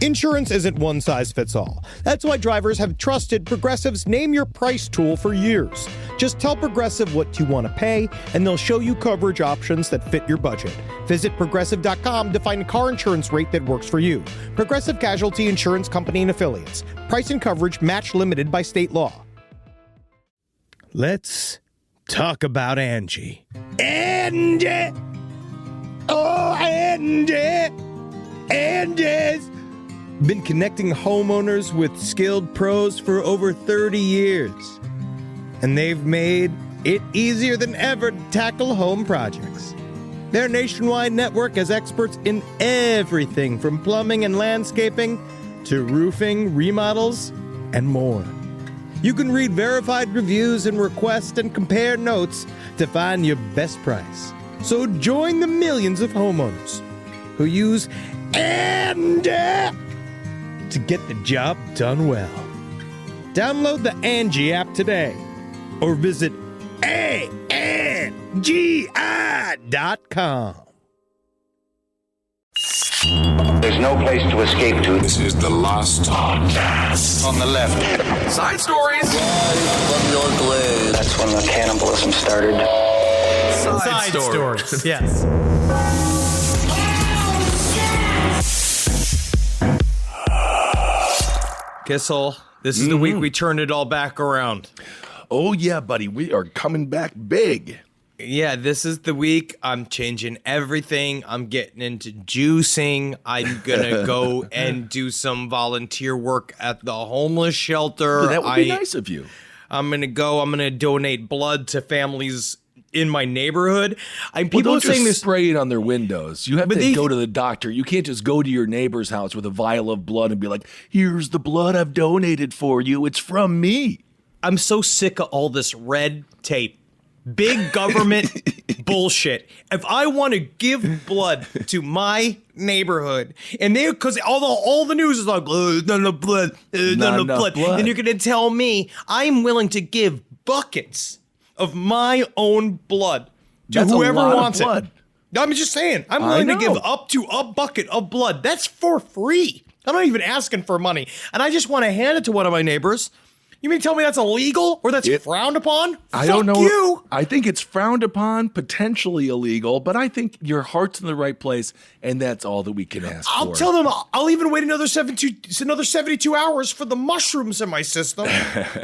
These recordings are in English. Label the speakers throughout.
Speaker 1: Insurance isn't one size fits all. That's why drivers have trusted Progressive's Name Your Price tool for years. Just tell Progressive what you want to pay, and they'll show you coverage options that fit your budget. Visit Progressive.com to find a car insurance rate that works for you. Progressive Casualty Insurance Company and Affiliates. Price and coverage match limited by state law. Let's talk about Angie. Angie! Oh, Angie! Angie's been connecting homeowners with skilled pros for over 30 years. And they've made it easier than ever to tackle home projects. Their nationwide network has experts in everything from plumbing and landscaping to roofing, remodels, and more. You can read verified reviews and request and compare notes to find your best price. So join the millions of homeowners who use Angie to get the job done well. Download the Angie app today or visit ANGI.com.
Speaker 2: There's no place to escape to.
Speaker 3: This is the Lost Podcast.
Speaker 2: On the left.
Speaker 3: Side stories.
Speaker 2: From your glade. That's when the cannibalism started.
Speaker 1: Side stories. Yes. Kissel, this is the week we turned it all back around.
Speaker 3: Oh, yeah, buddy. We are coming back big.
Speaker 1: Yeah, this is the week I'm changing everything. I'm getting into juicing. I'm going to go and do some volunteer work at the homeless shelter.
Speaker 3: That would be nice of you.
Speaker 1: I'm going to donate blood to families in my neighborhood. People
Speaker 3: Don't
Speaker 1: are saying
Speaker 3: just
Speaker 1: this.
Speaker 3: spray it on their windows. You have to go to the doctor. You can't just go to your neighbor's house with a vial of blood and be like, here's the blood I've donated for you. It's from me.
Speaker 1: I'm so sick of all this red tape. Big government bullshit. If I want to give blood to my neighborhood, and because all the news is like, not enough blood, not enough blood, and you're going to tell me I'm willing to give buckets of my own blood to whoever wants it. I'm just saying, I'm willing to give up to a bucket of blood. That's for free. I'm not even asking for money, and I just want to hand it to one of my neighbors. You mean tell me that's illegal or that's frowned upon?
Speaker 3: I don't know.
Speaker 1: You.
Speaker 3: I think it's frowned upon, potentially illegal, but I think your heart's in the right place, and that's all that we can ask for.
Speaker 1: I'll tell them I'll even wait another 72 hours for the mushrooms in my system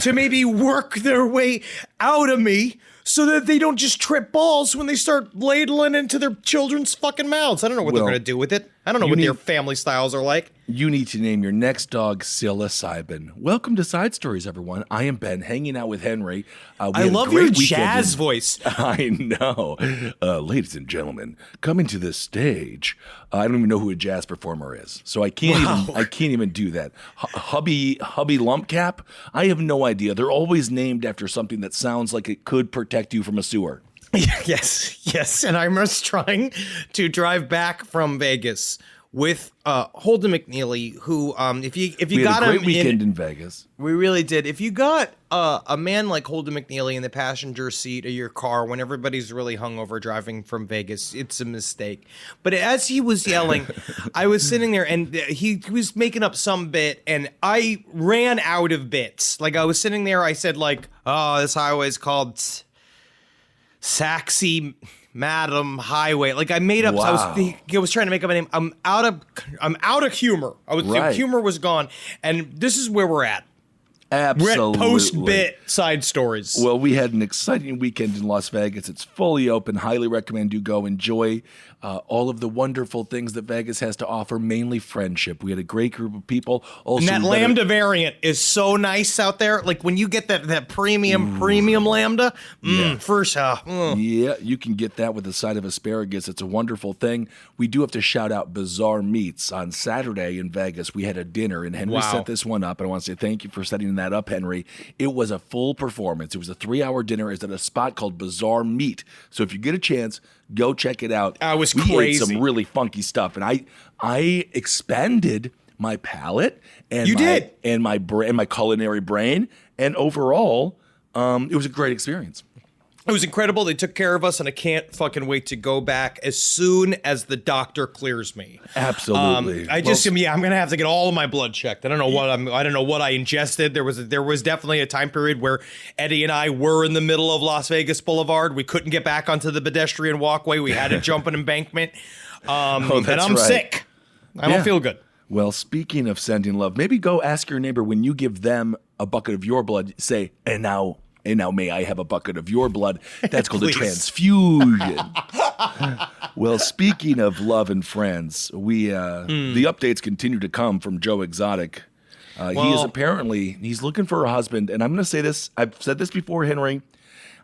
Speaker 1: to maybe work their way out of me so that they don't just trip balls when they start ladling into their children's fucking mouths. I don't know what they're going to do with it. I don't know what their family styles are like.
Speaker 3: You need to name your next dog psilocybin. Welcome to Side Stories, everyone. I am Ben, hanging out with Henry.
Speaker 1: I love your jazz voice.
Speaker 3: I know. Ladies and gentlemen, coming to this stage, I don't even know who a jazz performer is, so I can't even do that. Hubby Lumpcap? I have no idea. They're always named after something that sounds like it could protect you from a sewer.
Speaker 1: Yes. And I was trying to drive back from Vegas with Holden McNeely, who, if you got him,
Speaker 3: we had a great weekend in Vegas.
Speaker 1: We really did. If you got a man like Holden McNeely in the passenger seat of your car when everybody's really hungover driving from Vegas, it's a mistake. But as he was yelling, I was sitting there and he was making up some bit, and I ran out of bits. Like I was sitting there, I said like, "Oh, this highway is called Saxy Madam Highway." Like I made up.
Speaker 3: Wow.
Speaker 1: I was trying to make up a name. I'm out of humor. The humor was gone, and this is where we're at.
Speaker 3: Absolutely.
Speaker 1: We're at post-bit side stories.
Speaker 3: Well, we had an exciting weekend in Las Vegas. It's fully open. Highly recommend you go enjoy all of the wonderful things that Vegas has to offer, mainly friendship. We had a great group of people. Also,
Speaker 1: and that Lambda variant is so nice out there. Like when you get that premium Lambda, first.
Speaker 3: Yeah, you can get that with a side of asparagus. It's a wonderful thing. We do have to shout out Bizarre Meats. On Saturday in Vegas, we had a dinner, and Henry set this one up. And I want to say thank you for setting that up, Henry. It was a full performance. It was a 3-hour dinner. It's at a spot called Bizarre Meat. So if you get a chance, go check it out.
Speaker 1: We crazy.
Speaker 3: Ate some really funky stuff, and I expanded my palate and my culinary brain, and overall, it was a great experience.
Speaker 1: It was incredible. They took care of us, and I can't fucking wait to go back as soon as the doctor clears me.
Speaker 3: Absolutely.
Speaker 1: I'm gonna have to get all of my blood checked. I don't know what I ingested. There was definitely a time period where Eddie and I were in the middle of Las Vegas Boulevard. We couldn't get back onto the pedestrian walkway. We had to jump an embankment. And I'm sick. I don't feel good.
Speaker 3: Well, speaking of sending love, maybe go ask your neighbor when you give them a bucket of your blood, say, and now may I have a bucket of your blood? That's called a transfusion. Well, speaking of love and friends, the updates continue to come from Joe Exotic. He's looking for a husband, and I'm going to say this. I've said this before, Henry.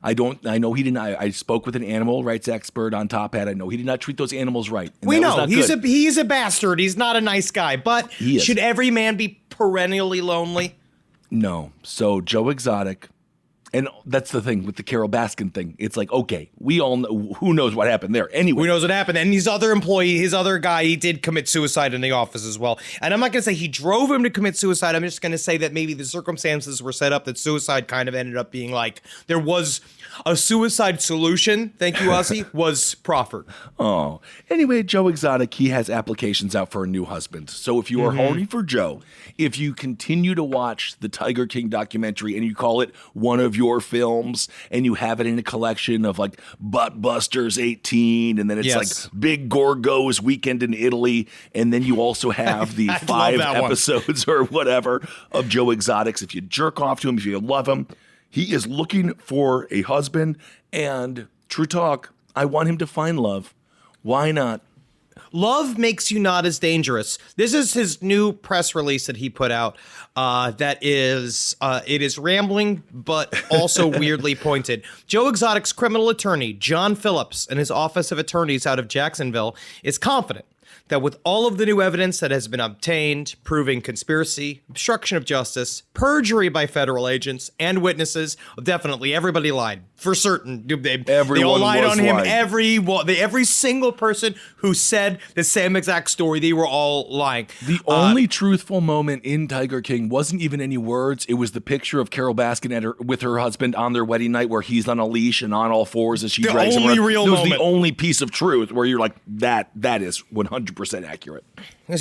Speaker 3: I know he didn't. I spoke with an animal rights expert on Top Hat. I know he did not treat those animals right.
Speaker 1: We know he's a bastard. He's not a nice guy. But should every man be perennially lonely?
Speaker 3: No. So Joe Exotic. And that's the thing with the Carol Baskin thing. It's like, okay, we all know who knows what happened there. Anyway.
Speaker 1: Who knows what happened? And his other guy, he did commit suicide in the office as well. And I'm not going to say he drove him to commit suicide. I'm just going to say that maybe the circumstances were set up that suicide kind of ended up being like, there was a suicide solution, thank you, Ozzy, was proffered.
Speaker 3: Oh. Anyway, Joe Exotic, he has applications out for a new husband. So if you are horny for Joe, if you continue to watch the Tiger King documentary and you call it one of your films and you have it in a collection of like Butt Busters 18 and then it's like Big Gorgo's Weekend in Italy and then you also have the 5 episodes or whatever of Joe Exotics. If you jerk off to him, if you love him, he is looking for a husband, and true talk, I want him to find love. Why not?
Speaker 1: Love makes you not as dangerous. This is his new press release that he put out. It is rambling, but also weirdly pointed. Joe Exotic's criminal attorney, John Phillips, and his office of attorneys out of Jacksonville is confident that with all of the new evidence that has been obtained, proving conspiracy, obstruction of justice, perjury by federal agents and witnesses, definitely everybody lied. For certain. They all lied on him. Every single person who said the same exact story, they were all lying.
Speaker 3: The only truthful moment in Tiger King wasn't even any words. It was the picture of Carol Baskin with her husband on their wedding night where he's on a leash and on all fours as she drags him around. It was the only piece of truth where you're like, that is 100% accurate.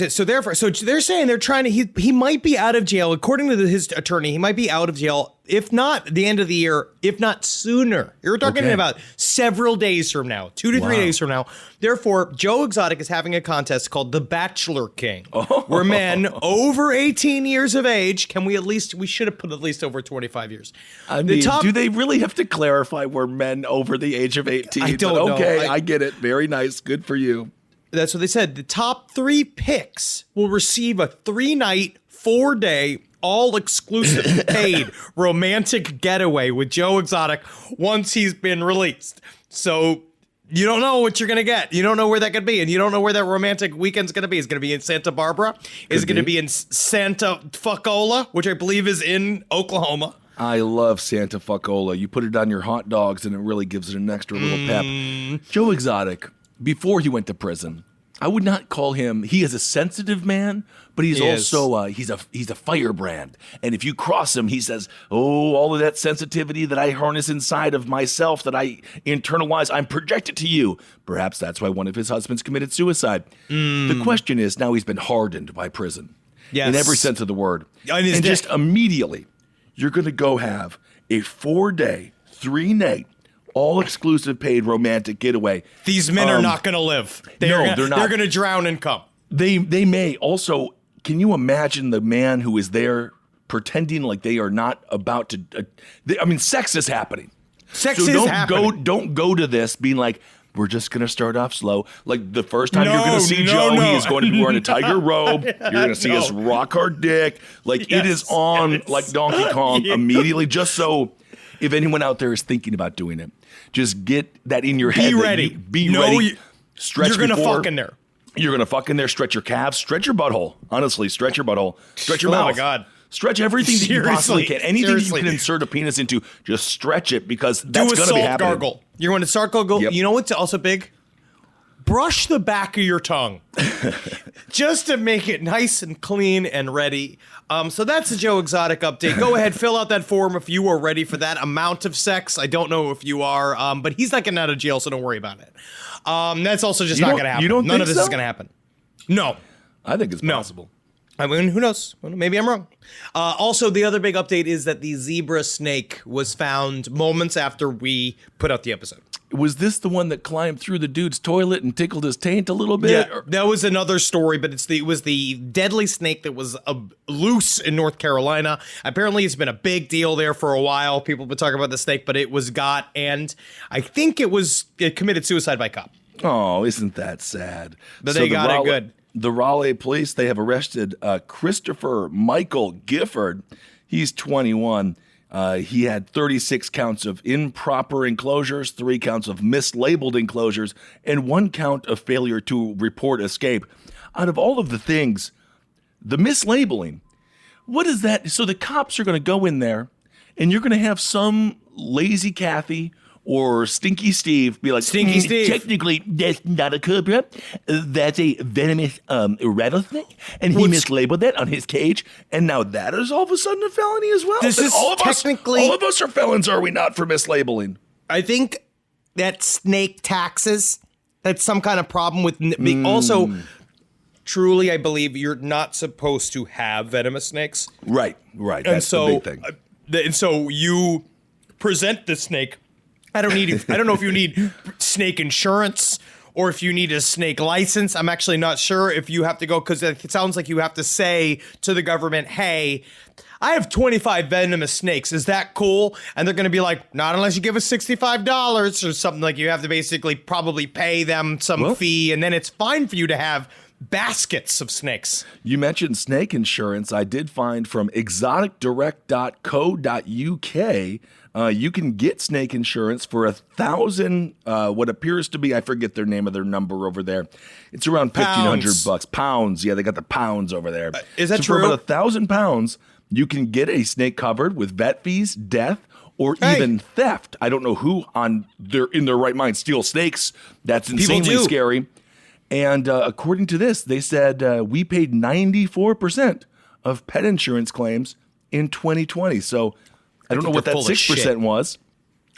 Speaker 1: So they're saying they're trying to, he might be out of jail. According to his attorney, he might be out of jail, if not the end of the year, if not sooner. You're talking about several days from now, 2 to 3 days from now. Therefore, Joe Exotic is having a contest called the Bachelor King, where men over 18 years of age, we should have put at least over 25 years.
Speaker 3: Do they really have to clarify we're men over the age of 18?
Speaker 1: I don't know.
Speaker 3: Okay, I get it. Very nice. Good for you.
Speaker 1: That's what they said. The top 3 picks will receive a 3-night, 4-day, all-exclusive paid romantic getaway with Joe Exotic once he's been released. So you don't know what you're going to get. You don't know where that could be, and you don't know where that romantic weekend's going to be. Is it going to be in Santa Barbara? Is it going to be in Santa Fuckola, which I believe is in Oklahoma?
Speaker 3: I love Santa Fuckola. You put it on your hot dogs, and it really gives it an extra little pep. Joe Exotic, before he went to prison, I would not call him, he is a sensitive man, but he's also, he's a firebrand. And if you cross him, he says, all of that sensitivity that I harness inside of myself, that I internalize, I'm projected to you. Perhaps that's why one of his husbands committed suicide. The question is, now he's been hardened by prison. Yes. In every sense of the word. And just immediately, you're going to go have a 4-day, 3-night, all-exclusive paid romantic getaway.
Speaker 1: They's men are not going to live. They're not. They're going to drown and come.
Speaker 3: They may. Also, can you imagine the man who is there pretending like they are not about to... sex is happening.
Speaker 1: Happening.
Speaker 3: Don't go to this being like, we're just going to start off slow. Like the first time you're going to see Joe, he is going to be wearing a tiger robe. You're going to see his rock hard dick. Like it is on like Donkey Kong immediately, just so... If anyone out there is thinking about doing it, just get that in your head.
Speaker 1: Be ready.
Speaker 3: Be ready. Stretch.
Speaker 1: You're going to fuck in there.
Speaker 3: You're going to fuck in there. Stretch your calves. Stretch your butthole. Honestly, stretch your butthole. Stretch your mouth.
Speaker 1: Oh, my God.
Speaker 3: Stretch everything that you possibly can. Anything that you can insert a penis into, just stretch it because that's going to be happening.
Speaker 1: Gargle. You're going to start gargle. Yep. You know what's also big? brush the back of your tongue just to make it nice and clean and ready. So that's the Joe Exotic update. Go ahead, fill out that form if you are ready for that amount of sex. I don't know if you are, but he's not getting out of jail, so don't worry about it. That's also just not going to happen.
Speaker 3: You don't
Speaker 1: None of
Speaker 3: think
Speaker 1: this
Speaker 3: so?
Speaker 1: is going to happen. No.
Speaker 3: I think it's possible.
Speaker 1: I mean, who knows? Well, maybe I'm wrong. Also, the other big update is that the zebra snake was found moments after we put out the episode.
Speaker 3: Was this the one that climbed through the dude's toilet and tickled his taint a little bit?
Speaker 1: Yeah, that was another story, but it was the deadly snake that was loose in North Carolina. Apparently, it's been a big deal there for a while. People have been talking about the snake, but it was got, and I think it committed suicide by cop.
Speaker 3: Oh, isn't that sad?
Speaker 1: But they got it good.
Speaker 3: The Raleigh police, they have arrested Christopher Michael Gifford. He's 21. He had 36 counts of improper enclosures, 3 counts of mislabeled enclosures, and 1 count of failure to report escape. Out of all of the things, the mislabeling, what is that? So the cops are going to go in there, and you're going to have some lazy Kathy or Stinky Steve be like,
Speaker 1: Stinky Steve.
Speaker 3: Technically, that's not a cobra. That's a venomous rattlesnake. And he mislabeled that on his cage. And now that is all of a sudden a felony as well.
Speaker 1: This is
Speaker 3: all of us are felons, are we not, for mislabeling?
Speaker 1: I think that snake taxes, that's some kind of problem with also, truly, I believe you're not supposed to have venomous snakes.
Speaker 3: Right. That's the big thing.
Speaker 1: And so you present the snake. I don't know if you need snake insurance or if you need a snake license. I'm actually not sure if you have to go, because it sounds like you have to say to the government, hey, I have 25 venomous snakes. Is that cool? And they're going to be like, not unless you give us $65 or something. Like, you have to basically probably pay them some fee, and then it's fine for you to have baskets of snakes.
Speaker 3: You mentioned snake insurance. I did find from exoticdirect.co.uk, you can get snake insurance for 1,000, what appears to be, I forget their name of their number over there. It's around $1,500 pounds. Yeah, they got the pounds over there.
Speaker 1: Is that
Speaker 3: so
Speaker 1: true?
Speaker 3: For about 1,000 pounds, you can get a snake covered with vet fees, death, or even theft. I don't know who in their right mind steals snakes. That's insanely scary. And according to this, they said we paid 94% of pet insurance claims in 2020. So I don't know what that 6% was,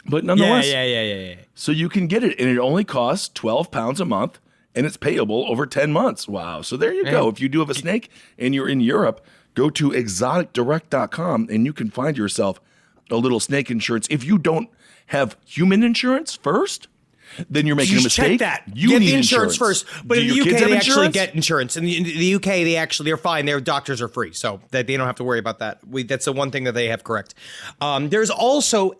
Speaker 3: but nonetheless.
Speaker 1: Yeah.
Speaker 3: So you can get it, and it only costs £12 a month, and it's payable over 10 months. Wow. So there you go. If you do have a snake and you're in Europe, go to exoticdirect.com, and you can find yourself a little snake insurance. If you don't have human insurance first, then you're making a mistake.
Speaker 1: Check that.
Speaker 3: You
Speaker 1: get
Speaker 3: need
Speaker 1: the insurance first. But in the UK, they actually get insurance. In the UK, they're fine. Their doctors are free, so that they don't have to worry about that. That's the one thing that they have correct. There's also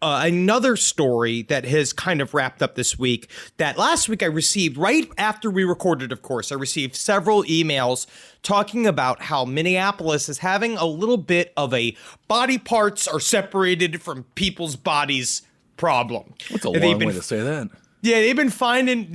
Speaker 1: another story that has kind of wrapped up this week that last week I received right after we recorded, of course. I received several emails talking about how Minneapolis is having a little bit of a body parts are separated from people's bodies problem.
Speaker 3: What's a long way to say that?
Speaker 1: Yeah, they've been finding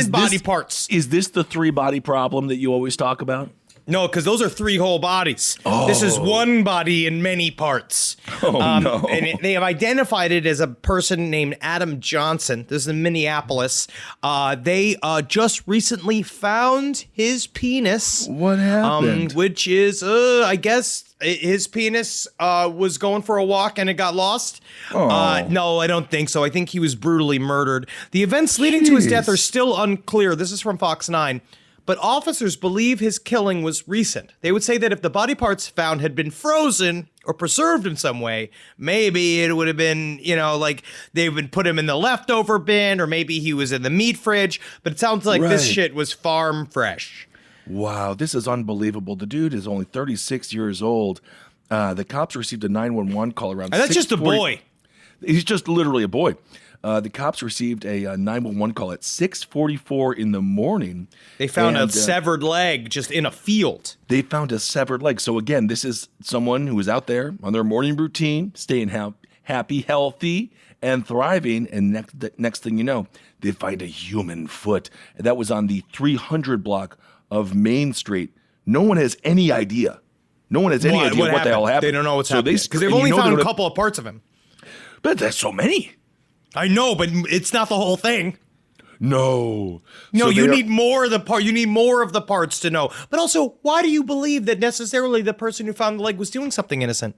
Speaker 1: body parts.
Speaker 3: Is this the 3-body problem that you always talk about?
Speaker 1: No, because those are 3 whole bodies. Oh. This is one body in many parts.
Speaker 3: Oh, no.
Speaker 1: And they have identified it as a person named Adam Johnson. This is in Minneapolis. They just recently found his penis.
Speaker 3: What happened?
Speaker 1: Which is, I guess, his penis was going for a walk and it got lost. No, I don't think so. I think he was brutally murdered. The events leading to his death are still unclear. This is from Fox 9. But officers believe his killing was recent. They would say that if the body parts found had been frozen or preserved in some way, maybe it would have been, like they would put him in the leftover bin, or maybe he was in the meat fridge. But it sounds like this shit was farm fresh.
Speaker 3: Wow, this is unbelievable. The dude is only 36 years old. The cops received a 911 call around 6:40.
Speaker 1: That's just a boy.
Speaker 3: He's just literally a boy. The cops received a 911 call at 6:44 in the morning.
Speaker 1: They found a severed leg just in a field. They
Speaker 3: found a severed leg. So again, this is someone who was out there on their morning routine, staying happy, healthy, and thriving. And next thing you know, they find a human foot. And that was on the 300 block of Main Street. No one has any idea. No one has any idea what the hell happened.
Speaker 1: They don't know what's happening because they've only found a couple of parts of him.
Speaker 3: But that's so many.
Speaker 1: I know, but it's not the whole thing.
Speaker 3: No.
Speaker 1: No,
Speaker 3: So
Speaker 1: you need more of the part. You need more of the parts to know. But also, why do you believe that necessarily the person who found the leg was doing something innocent?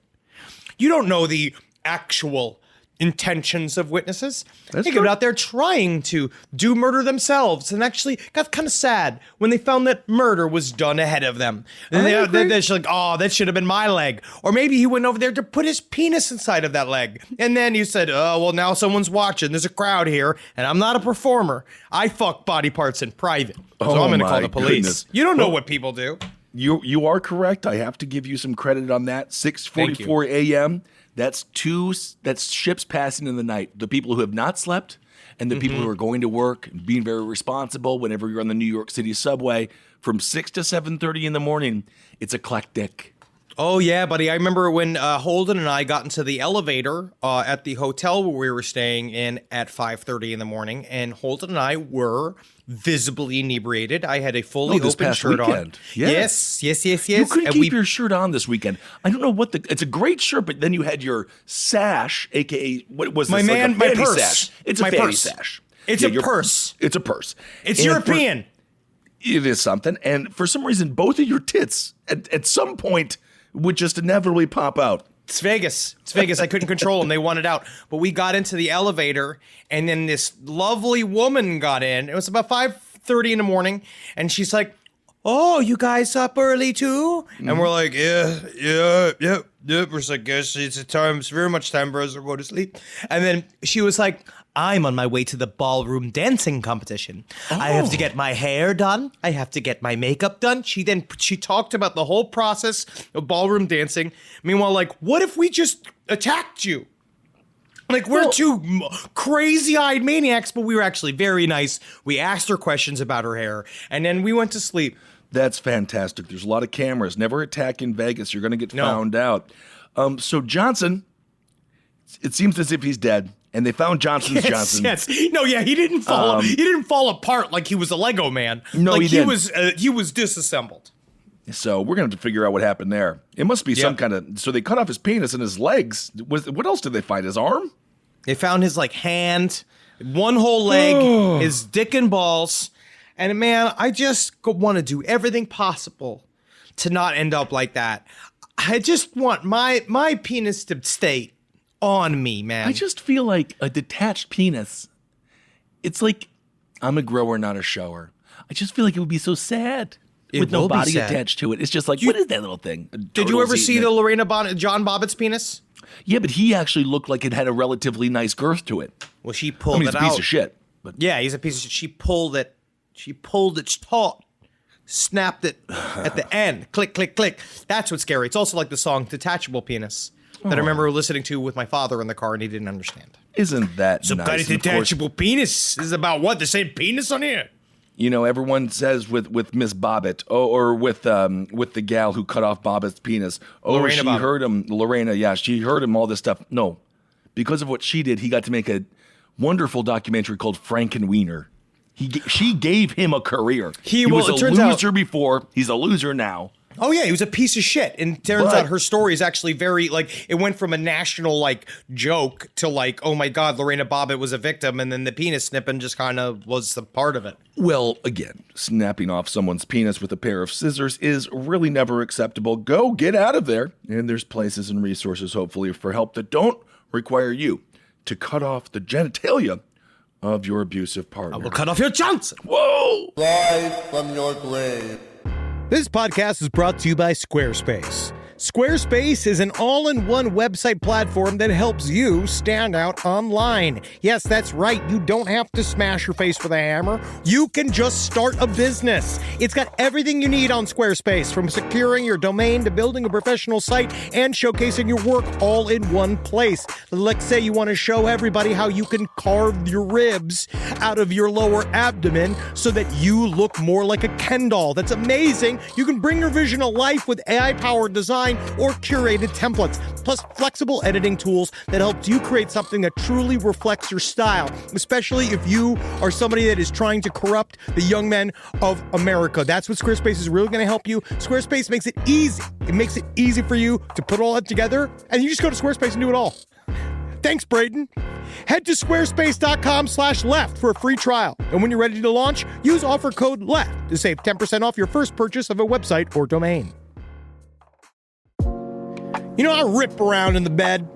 Speaker 1: You don't know the actual intentions of witnesses. They got out there trying to do murder themselves, and actually got kind of sad when they found that murder was done ahead of them. And they're like, oh, that should have been my leg. Or maybe he went over there to put his penis inside of that leg. And then you said, oh, well, now someone's watching. There's a crowd here, and I'm not a performer. I fuck body parts in private. So I'm going to call the police.
Speaker 3: Goodness.
Speaker 1: You don't know what people do.
Speaker 3: You are correct. I have to give you some credit on that. 6:44 a.m. That's ships passing in the night. The people who have not slept and the people who are going to work and being very responsible whenever you're on the New York City subway from 6 to 7:30 in the morning, it's eclectic.
Speaker 1: Oh, yeah, buddy. I remember when Holden and I got into the elevator at the hotel where we were staying in at 5:30 in the morning, and Holden and I were visibly inebriated. I had a fully open shirt on.
Speaker 3: Yeah.
Speaker 1: Yes.
Speaker 3: You couldn't keep your shirt on this weekend. I don't know what it's a great shirt, but then you had your sash, aka what was this?
Speaker 1: My purse.
Speaker 3: Sash. It's a fanny sash.
Speaker 1: It's a purse.
Speaker 3: It's a purse.
Speaker 1: It's European.
Speaker 3: It is something, and for some reason, both of your tits at some point would just inevitably pop out.
Speaker 1: It's Vegas. I couldn't control them. They wanted out. But we got into the elevator, and then this lovely woman got in. It was about 5:30 in the morning, and she's like, oh, you guys up early too? And we're like, yeah. We're like, yes, it's very much time for us to go to sleep. And then she was like, I'm on my way to the ballroom dancing competition. I have to get my hair done. I have to get my makeup done. She talked about the whole process of ballroom dancing. Meanwhile, like, what if we just attacked you? Like, we're two crazy-eyed maniacs, but we were actually very nice. We asked her questions about her hair, and then we went to sleep.
Speaker 3: That's fantastic. There's a lot of cameras. Never attack in Vegas. You're going to get found out. So Johnson, it seems as if he's dead. And they found Johnson.
Speaker 1: Yes. No, yeah, he didn't fall. He didn't fall apart like he was a Lego man.
Speaker 3: No,
Speaker 1: like
Speaker 3: he didn't.
Speaker 1: He was disassembled.
Speaker 3: So we're going to have to figure out what happened there. It must be some kind of. So they cut off his penis and his legs. What else did they find? His arm?
Speaker 1: They found his hand, one whole leg, his dick and balls. And man, I just want to do everything possible to not end up like that. I just want my penis to stay on me, man.
Speaker 3: I just feel like a detached penis. It's like I'm a grower, not a shower. I just feel like it would be so sad with no body attached to it. It's just like, what is that little thing?
Speaker 1: Did you ever see the John Bobbitt's penis?
Speaker 3: Yeah, but he actually looked like it had a relatively nice girth to it.
Speaker 1: Well, she pulled
Speaker 3: he's
Speaker 1: it out.
Speaker 3: He's a piece of shit. But.
Speaker 1: Yeah, he's a piece of shit. She pulled it. She pulled it taut. Snapped it at the end. Click, click, click. That's what's scary. It's also like the song Detachable Penis that I remember listening to with my father in the car, and he didn't understand.
Speaker 3: Isn't that
Speaker 1: some
Speaker 3: nice?
Speaker 1: kind of detachable penis? This is about what? The same penis on here?
Speaker 3: You know, everyone says with Miss Bobbitt, or with the gal who cut off Bobbitt's penis.
Speaker 1: Lorena Bobbitt.
Speaker 3: Heard him. Lorena, yeah, she heard him all this stuff. No, because of what she did, he got to make a wonderful documentary called Frankenweenie. She gave him a career. He was a loser before. He's a loser now.
Speaker 1: Oh, yeah, he was a piece of shit. And it turns out her story is actually very, it went from a national, joke to, oh, my God, Lorena Bobbitt was a victim, and then the penis snipping just kind of was the part of it.
Speaker 3: Well, again, snapping off someone's penis with a pair of scissors is really never acceptable. Get out of there. And there's places and resources, hopefully, for help that don't require you to cut off the genitalia of your abusive partner.
Speaker 1: I will cut off your Johnson.
Speaker 3: Whoa!
Speaker 4: Rise from your grave.
Speaker 1: This podcast is brought to you by Squarespace. Squarespace is an all-in-one website platform that helps you stand out online. Yes, that's right. You don't have to smash your face with a hammer. You can just start a business. It's got everything you need on Squarespace, from securing your domain to building a professional site and showcasing your work all in one place. Let's say you want to show everybody how you can carve your ribs out of your lower abdomen so that you look more like a Ken doll. That's amazing. You can bring your vision to life with AI-powered design or curated templates, plus flexible editing tools that help you create something that truly reflects your style, especially if you are somebody that is trying to corrupt the young men of America. That's what Squarespace is really going to help you. Squarespace makes it easy. It makes it easy for you to put all that together, and you just go to Squarespace and do it all. Thanks, Braden. Head to squarespace.com/left for a free trial. And when you're ready to launch, use offer code LEFT to save 10% off your first purchase of a website or domain. You know, I rip around in the bed.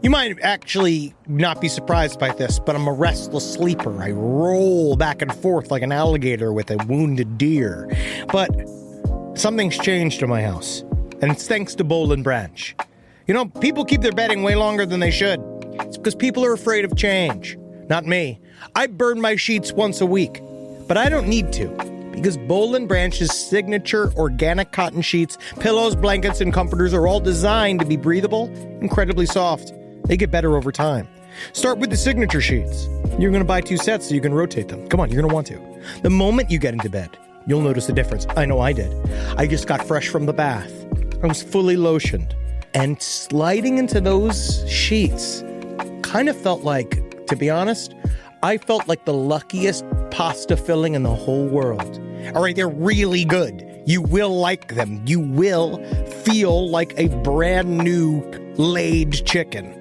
Speaker 1: You might actually not be surprised by this, but I'm a restless sleeper. I roll back and forth like an alligator with a wounded deer. But something's changed in my house, and it's thanks to Boll and Branch. You know, people keep their bedding way longer than they should. It's because people are afraid of change. Not me. I burn my sheets once a week, but I don't need to, because Boll and Branch's signature organic cotton sheets, pillows, blankets, and comforters are all designed to be breathable, incredibly soft. They get better over time. Start with the signature sheets. You're going to buy 2 sets so you can rotate them. Come on, you're going to want to. The moment you get into bed, you'll notice the difference. I know I did. I just got fresh from the bath. I was fully lotioned. And sliding into those sheets kind of felt like, to be honest, I felt like the luckiest pasta filling in the whole world. All right, they're really good. You will like them. You will feel like a brand new laid chicken.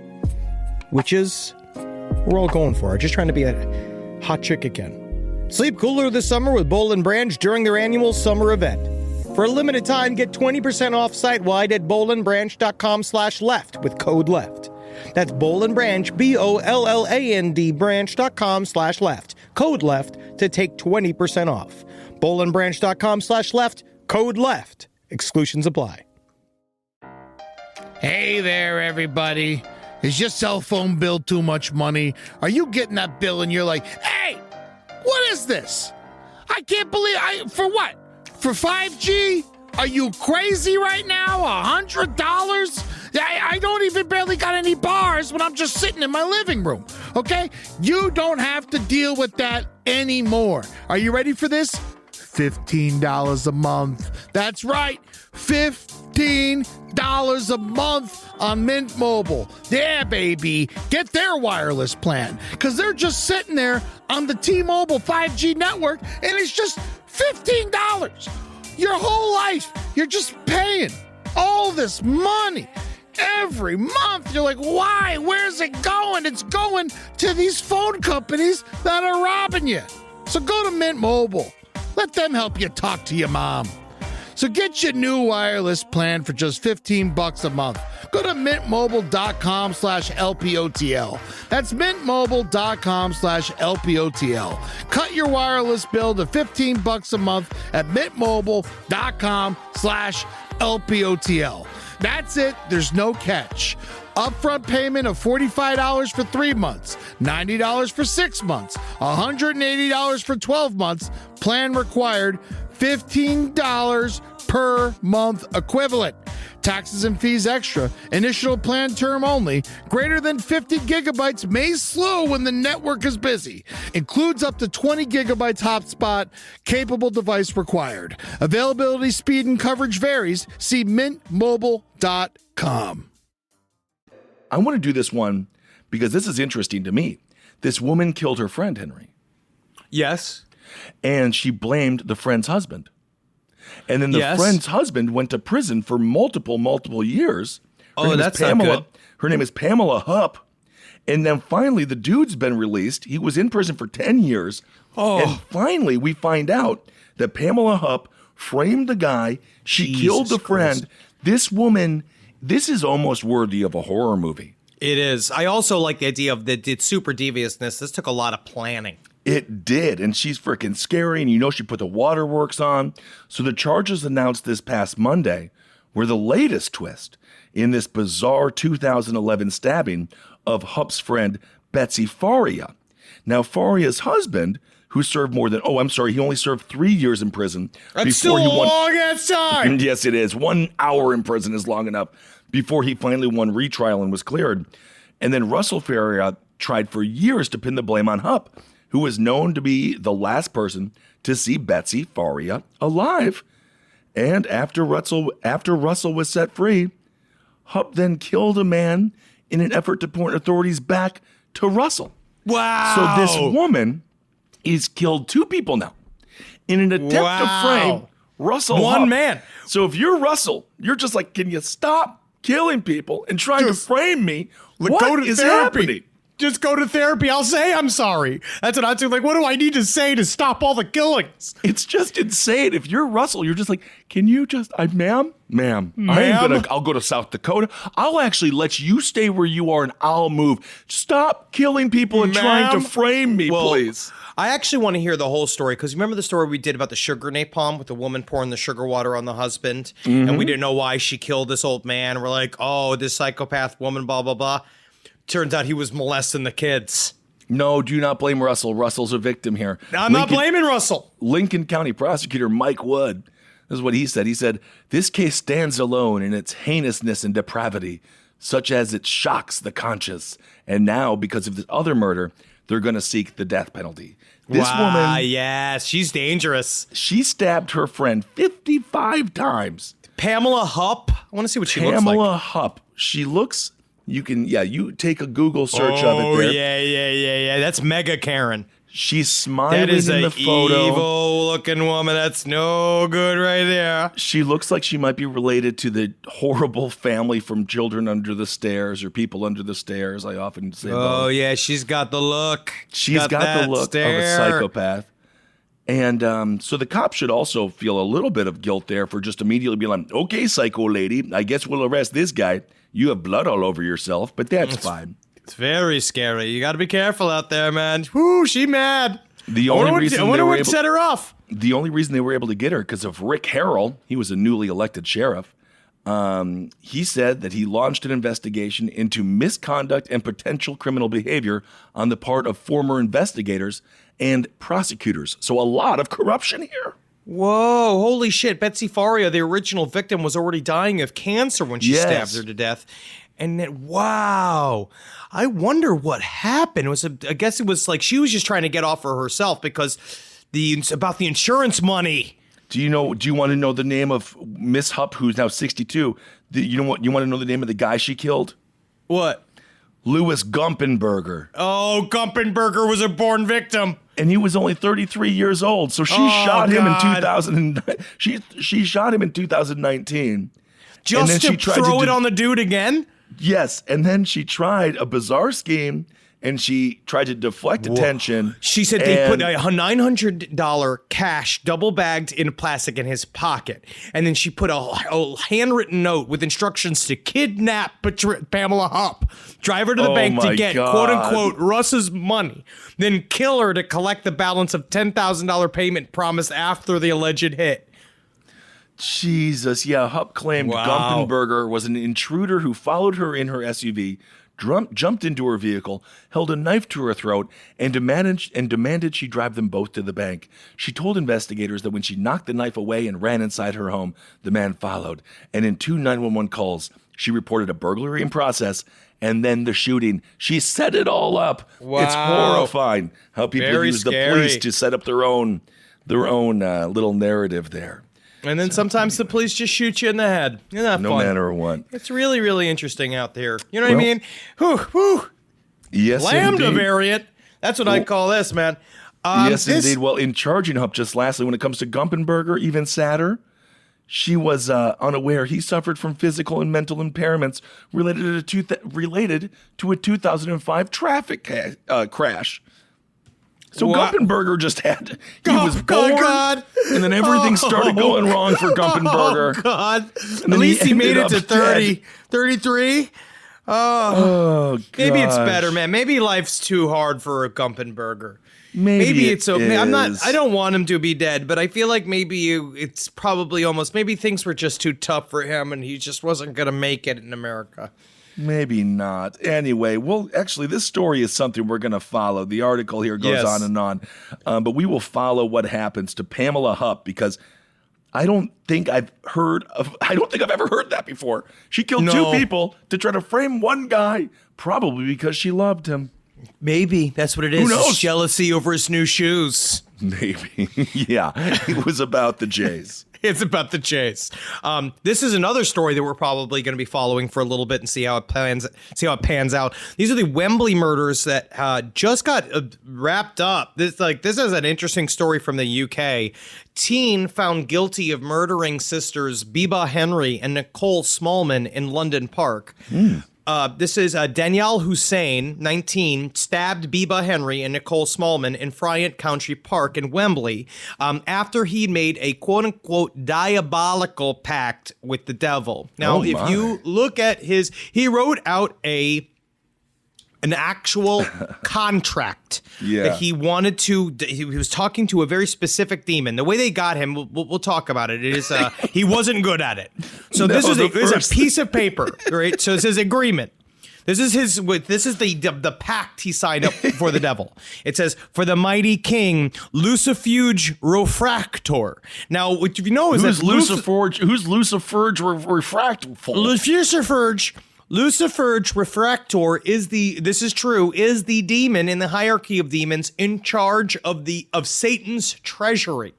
Speaker 1: Which is, we're all going for it. Just trying to be a hot chick again. Sleep cooler this summer with Boll and Branch during their annual summer event. For a limited time, get 20% off site-wide at bollandbranch.com/left with code LEFT. That's Boll and Branch, BOLLAND branch.com/left. Code LEFT to take 20% off. bollandbranch.com/left, code LEFT. Exclusions apply.
Speaker 5: Hey there, everybody. Is your cell phone bill too much money? Are you getting that bill and you're like, hey, what is this? I can't believe for what? For 5G? Are you crazy right now? $100? I don't even barely got any bars when I'm just sitting in my living room, okay? You don't have to deal with that anymore. Are you ready for this? $15 a month. That's right, $15 a month on Mint Mobile. Yeah, baby. Get their wireless plan, because they're just sitting there on the T-Mobile 5G network, and it's just $15. Your whole life, you're just paying all this money every month. You're like, why? Where's it going? It's going to these phone companies that are robbing you. So go to Mint Mobile. Let them help you talk to your mom. So get your new wireless plan for just $15 a month. Go to mintmobile.com/LPOTL. That's mintmobile.com/LPOTL. Cut your wireless bill to $15 a month at mintmobile.com/LPOTL. That's it. There's no catch. Upfront payment of $45 for 3 months, $90 for 6 months, $180 for 12 months. Plan required, $15 per month equivalent. Taxes and fees extra. Initial plan term only. Greater than 50 gigabytes may slow when the network is busy. Includes up to 20 gigabytes hotspot. Capable device required. Availability, speed, and coverage varies. See mintmobile.com.
Speaker 3: I want to do this one because this is interesting to me. This woman killed her friend, Henry.
Speaker 1: Yes.
Speaker 3: And she blamed the friend's husband. And then the friend's husband went to prison for multiple years.
Speaker 1: That's not good.
Speaker 3: Her name is Pamela Hupp. And then finally, the dude's been released. He was in prison for 10 years. And finally, we find out that Pamela Hupp framed the guy. She killed the friend.
Speaker 1: Christ.
Speaker 3: This woman, this is almost worthy of a horror movie.
Speaker 6: It is. I also like the idea of the super deviousness. This took a lot of planning.
Speaker 3: It did, and she's freaking scary, and you know she put the waterworks on. So the charges announced this past Monday were the latest twist in this bizarre 2011 stabbing of Hupp's friend Betsy Faria. Now, Faria's husband, who served more than, he only served 3 years in prison.
Speaker 1: That's still a long-ass time.
Speaker 3: Yes, it is. 1 hour in prison is long enough before he finally won retrial and was cleared. And then Russell Faria tried for years to pin the blame on Hupp, who was known to be the last person to see Betsy Faria alive. And after Russell was set free, Hupp then killed a man in an effort to point authorities back to Russell.
Speaker 6: Wow.
Speaker 3: So this woman is killed 2 people now in an attempt to frame Russell
Speaker 1: One
Speaker 3: Hupp.
Speaker 1: man.
Speaker 3: So if you're Russell, you're just like, can you stop killing people and trying to frame me? What
Speaker 1: go to
Speaker 3: is
Speaker 1: therapy.
Speaker 3: happening?
Speaker 6: Just go to therapy. I'll say I'm sorry. That's what I'm saying. Like, what do I need to say to stop all the killings?
Speaker 3: It's just insane. If you're Russell, you're just like, can you just, ma'am, I'll go to South Dakota. I'll actually let you stay where you are and I'll move. Stop killing people and trying to frame me, please.
Speaker 6: I actually want to hear the whole story because you remember the story we did about the sugar napalm with the woman pouring the sugar water on the husband and we didn't know why she killed this old man. We're like, oh, this psychopath woman, blah, blah, blah. Turns out he was molesting the kids.
Speaker 3: No, do not blame Russell. Russell's a victim here.
Speaker 6: I'm not blaming Russell.
Speaker 3: Lincoln County Prosecutor Mike Wood, this is what he said. He said, this case stands alone in its heinousness and depravity, such as it shocks the conscience. And now, because of this other murder, they're going to seek the death penalty. This woman,
Speaker 6: yes, she's dangerous.
Speaker 3: she stabbed her friend 55 times.
Speaker 6: Pamela Hupp. I want to see what she looks like.
Speaker 3: Pamela Hupp. She looks, you take a Google search of it there.
Speaker 6: Yeah. That's Mega Karen.
Speaker 3: She's smiling
Speaker 6: That is
Speaker 3: in the
Speaker 6: a
Speaker 3: photo.
Speaker 6: evil-looking woman. That's no good right there.
Speaker 3: She looks like she might be related to the horrible family from Children Under the Stairs or People Under the Stairs. I often say
Speaker 6: Oh,
Speaker 3: both.
Speaker 6: yeah, she's got the look.
Speaker 3: She's got
Speaker 6: that
Speaker 3: the look
Speaker 6: stare.
Speaker 3: of a psychopath. And so the cop should also feel a little bit of guilt there for just immediately being like, okay, psycho lady, I guess we'll arrest this guy. You have blood all over yourself, but that's fine.
Speaker 6: It's very scary. You got to be careful out there, man. Whoo, she mad.
Speaker 3: The only reason
Speaker 6: I wonder what set her off.
Speaker 3: The only reason they were able to get her because of Rick Harrell. He was a newly elected sheriff. He said that he launched an investigation into misconduct and potential criminal behavior on the part of former investigators and prosecutors. So a lot of corruption here.
Speaker 6: Whoa, holy shit. Betsy Faria, the original victim, was already dying of cancer when she stabbed her to death. And then, wow, I wonder what happened. I guess it was like she was just trying to get off for herself because about the insurance money.
Speaker 3: Do you want to know the name of Miss Hupp, who's now 62? You want to know the name of the guy she killed?
Speaker 6: What?
Speaker 3: Louis Gumpenberger.
Speaker 6: Oh, Gumpenberger was a born victim.
Speaker 3: And he was only 33 years old. So she shot him in 2000. She shot him in 2019.
Speaker 6: Just to throw it on the dude again?
Speaker 3: Yes, and then she tried a bizarre scheme, and she tried to deflect attention.
Speaker 6: She said they put a $900 cash double-bagged in plastic in his pocket, and then she put a handwritten note with instructions to kidnap Pamela Hupp, drive her to the bank to get, quote-unquote, Russ's money, then kill her to collect the balance of $10,000 payment promised after the alleged hit.
Speaker 3: Jesus, yeah. Hupp claimed Gumpenberger was an intruder who followed her in her SUV, jumped into her vehicle, held a knife to her throat, and demanded she drive them both to the bank. She told investigators that when she knocked the knife away and ran inside her home, the man followed. And in 2 911 calls, she reported a burglary in process and then the shooting. She set it all up.
Speaker 6: Wow.
Speaker 3: It's horrifying how people use the police to set up their own little narrative there.
Speaker 6: And then sometimes the police just shoot you in the head. Isn't that
Speaker 3: no
Speaker 6: fun?
Speaker 3: matter what.
Speaker 6: It's really, really interesting out there. You know what I mean? Whew.
Speaker 3: Yes,
Speaker 6: Lambda
Speaker 3: indeed.
Speaker 6: variant. That's what I call this, man.
Speaker 3: Yes, indeed. Well, in charging Hupp, just lastly, when it comes to Gumpenberger, even sadder, she was unaware he suffered from physical and mental impairments related to a 2005 traffic crash. So Gumpenberger just he was born, and then everything started going wrong for Gumpenberger.
Speaker 6: Oh, God.
Speaker 3: At
Speaker 6: least he made it to 30, 33.
Speaker 3: Oh,
Speaker 6: maybe it's better, man. Maybe life's too hard for a Gumpenberger.
Speaker 3: Maybe
Speaker 6: it's okay. I don't want him to be dead, but I feel like it's probably maybe things were just too tough for him and he just wasn't going to make it in America.
Speaker 3: Maybe not. Anyway, actually, this story is something we're going to follow. The article here goes on and on. But we will follow what happens to Pamela Hupp because I don't think I've ever heard that before. She killed 2 people to try to frame one guy, probably because she loved him.
Speaker 6: Maybe that's what it is.
Speaker 3: Who knows?
Speaker 6: It's jealousy over his new shoes.
Speaker 3: Maybe. Yeah. It was about the Jays.
Speaker 6: It's about the chase. This is another story that we're probably going to be following for a little bit and see how it pans out. These are the Wembley murders that just got wrapped up. This is an interesting story from the UK. Teen found guilty of murdering sisters Biba Henry and Nicole Smallman in London Park. This is Danielle Hussein, 19, stabbed Biba Henry and Nicole Smallman in Friant Country Park in Wembley after he made a quote-unquote diabolical pact with the devil. Now, if you look at he wrote out an actual contract that he wanted to. He was talking to a very specific demon. The way they got him, we'll talk about it. It is he wasn't good at it. So this is a piece of paper, right? So it's his agreement. This is the pact he signed up for the devil. It says, for the mighty king, Lucifuge Refractor. Now, what you know is
Speaker 3: who's
Speaker 6: that
Speaker 3: Lucifuge Refractor?
Speaker 6: Lucifuge Refractor is the demon in the hierarchy of demons in charge of Satan's treasury.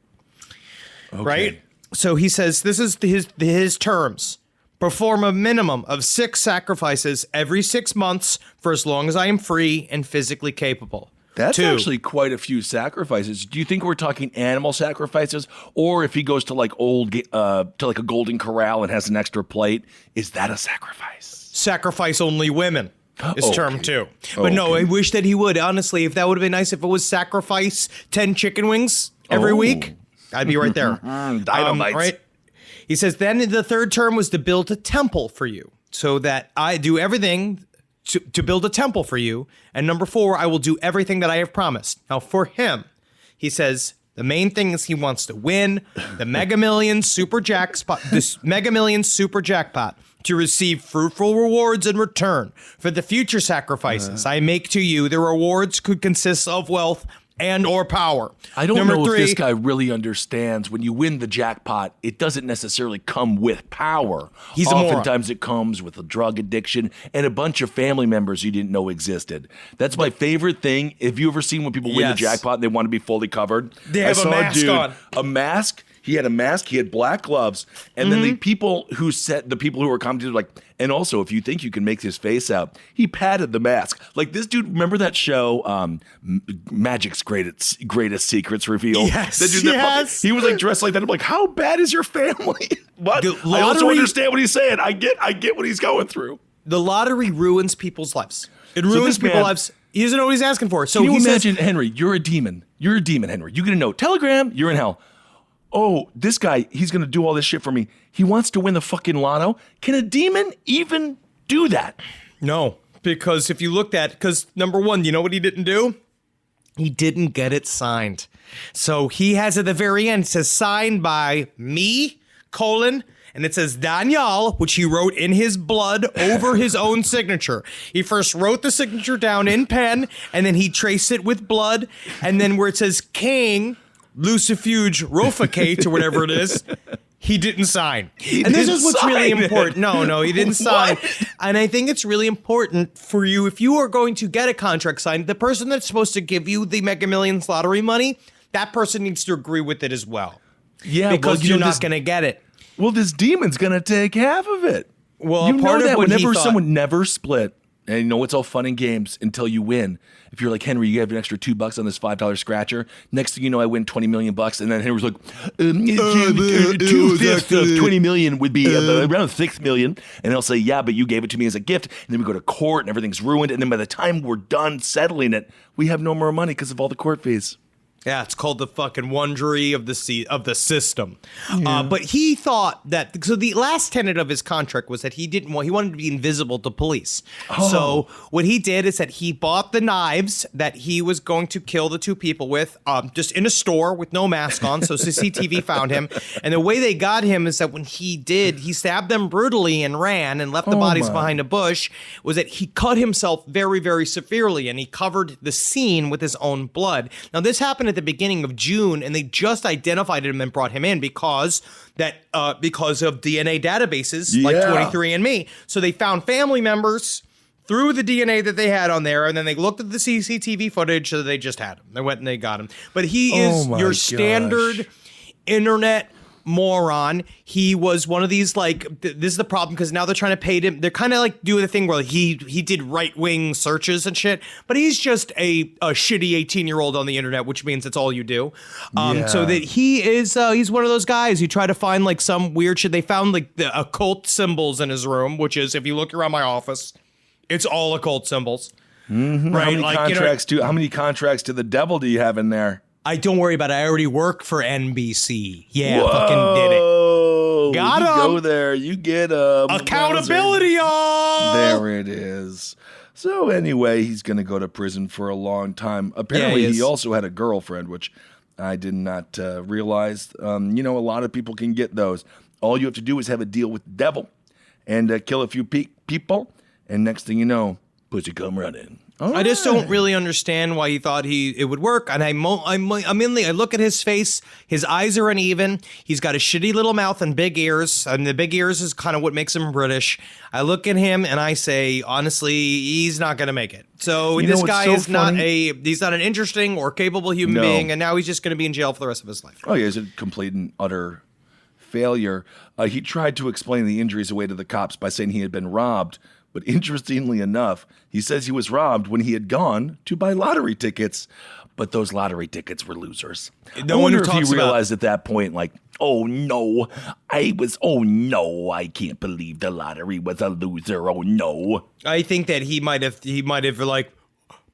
Speaker 6: Okay. Right? So he says this is his terms. Perform a minimum of 6 sacrifices every 6 months for as long as I am free and physically capable.
Speaker 3: That's actually quite a few sacrifices. Do you think we're talking animal sacrifices, or if he goes to like a Golden Corral and has an extra plate, is that a sacrifice?
Speaker 6: Sacrifice only women is term 2. But no, I wish that he would. Honestly, if that would have been nice if it was sacrifice 10 chicken wings every week, I'd be right there.
Speaker 3: Dynamite.
Speaker 6: Right? He says, then the third term was to build a temple for you so that I do everything to build a temple for you. And number 4, I will do everything that I have promised. Now, for him, he says, the main thing is he wants to win the Mega Millions Super Jackpot, this Mega Millions Super Jackpot, to receive fruitful rewards in return for the future sacrifices I make to you. The rewards could consist of wealth and or power.
Speaker 3: I don't know if this guy really understands when you win the jackpot, it doesn't necessarily come with power.
Speaker 6: He's a moron.
Speaker 3: Oftentimes it comes with a drug addiction and a bunch of family members you didn't know existed. That's my favorite thing. Have you ever seen when people win the jackpot and they want to be fully covered?
Speaker 6: They have a mask on.
Speaker 3: A mask. He had a mask. He had black gloves. And then the people who were commenting were like, and also, if you think you can make his face out, he patted the mask. Like this dude, remember that show, Magic's Greatest Secrets Revealed?
Speaker 6: Yes,
Speaker 3: that dude,
Speaker 6: yes.
Speaker 3: He was like dressed like that. I'm like, how bad is your family? But I also understand what he's saying. I get what he's going through.
Speaker 6: The lottery ruins people's lives. It ruins people's lives. He doesn't know what he's asking for. So
Speaker 3: can you imagine, Henry, you're a demon. You're a demon, Henry. You get a note. Telegram, you're in hell. Oh, this guy, he's going to do all this shit for me. He wants to win the fucking lotto. Can a demon even do that?
Speaker 6: No, because if you looked at, because number 1, you know what he didn't do? He didn't get it signed. So he has at the very end, it says signed by me, and it says Daniel, which he wrote in his blood over his own signature. He first wrote the signature down in pen, and then he traced it with blood. And then where it says King Lucifuge Rofacate or whatever it is, he didn't sign. And this is what's really important. No, he didn't sign. And I think it's really important for you, if you are going to get a contract signed, the person that's supposed to give you the Mega Millions lottery money, that person needs to agree with it as well.
Speaker 3: Yeah,
Speaker 6: because you're not going to get it.
Speaker 3: Well, this demon's going to take half of it.
Speaker 6: Well,
Speaker 3: you
Speaker 6: part
Speaker 3: know that
Speaker 6: of what
Speaker 3: whenever
Speaker 6: he
Speaker 3: someone never split, and you know it's all fun and games until you win. If you're like, Henry, you have an extra $2 on this $5 scratcher. Next thing you know, I win $20 million, and then Henry's like, 2/5 of 20 million would be around 6 million, and he'll say, yeah, but you gave it to me as a gift. And then we go to court, and everything's ruined. And then by the time we're done settling it, we have no more money because of all the court fees.
Speaker 6: Yeah, it's called the fucking wondery of the system. Yeah. But he thought that, so the last tenet of his contract was that he wanted to be invisible to police. Oh. So what he did is that he bought the knives that he was going to kill the 2 people with, just in a store with no mask on. So CCTV found him. And the way they got him is that when he stabbed them brutally and ran and left the bodies behind a bush, was that he cut himself very, very severely, and he covered the scene with his own blood. Now, this happened at the beginning of June, and they just identified him and brought him in because of DNA databases like 23andMe. So they found family members through the DNA that they had on there, and then they looked at the CCTV footage, so they just had him. They went and they got him. But he is your standard internet moron. He was one of these, like, this is the problem, because now they're trying to pay him. They're kind of like doing the thing where he did right-wing searches and shit, but he's just a shitty 18-year-old on the internet, which means that's all you do. So that he's one of those guys who try to find like some weird shit. They found like the occult symbols in his room, which is, if you look around my office, It's all occult symbols.
Speaker 3: Mm-hmm.
Speaker 6: Right?
Speaker 3: How many contracts to the devil do you have in there?
Speaker 6: Don't worry about it. I already work for NBC. Yeah, fucking did it. Got him.
Speaker 3: Go there. You get
Speaker 6: accountability, y'all.
Speaker 3: There it is. So anyway, he's going to go to prison for a long time. Apparently, he also had a girlfriend, which I did not realize. A lot of people can get those. All you have to do is have a deal with the devil and kill a few people, and next thing you know, pussy come running.
Speaker 6: I just don't really understand why he thought it would work. And I look at his face. His eyes are uneven. He's got a shitty little mouth and big ears. And the big ears is kind of what makes him British. I look at him and I say, honestly, he's not going to make it. So this guy is he's not an interesting or capable human being. And now he's just going to be in jail for the rest of his life.
Speaker 3: Oh, yeah, he's a complete and utter failure. He tried to explain the injuries away to the cops by saying he had been robbed. But interestingly enough, he says he was robbed when he had gone to buy lottery tickets. But those lottery tickets were losers.
Speaker 6: No one
Speaker 3: if he realized at that point, like, oh no, I can't believe the lottery was a loser. Oh no.
Speaker 6: I think that he might have like,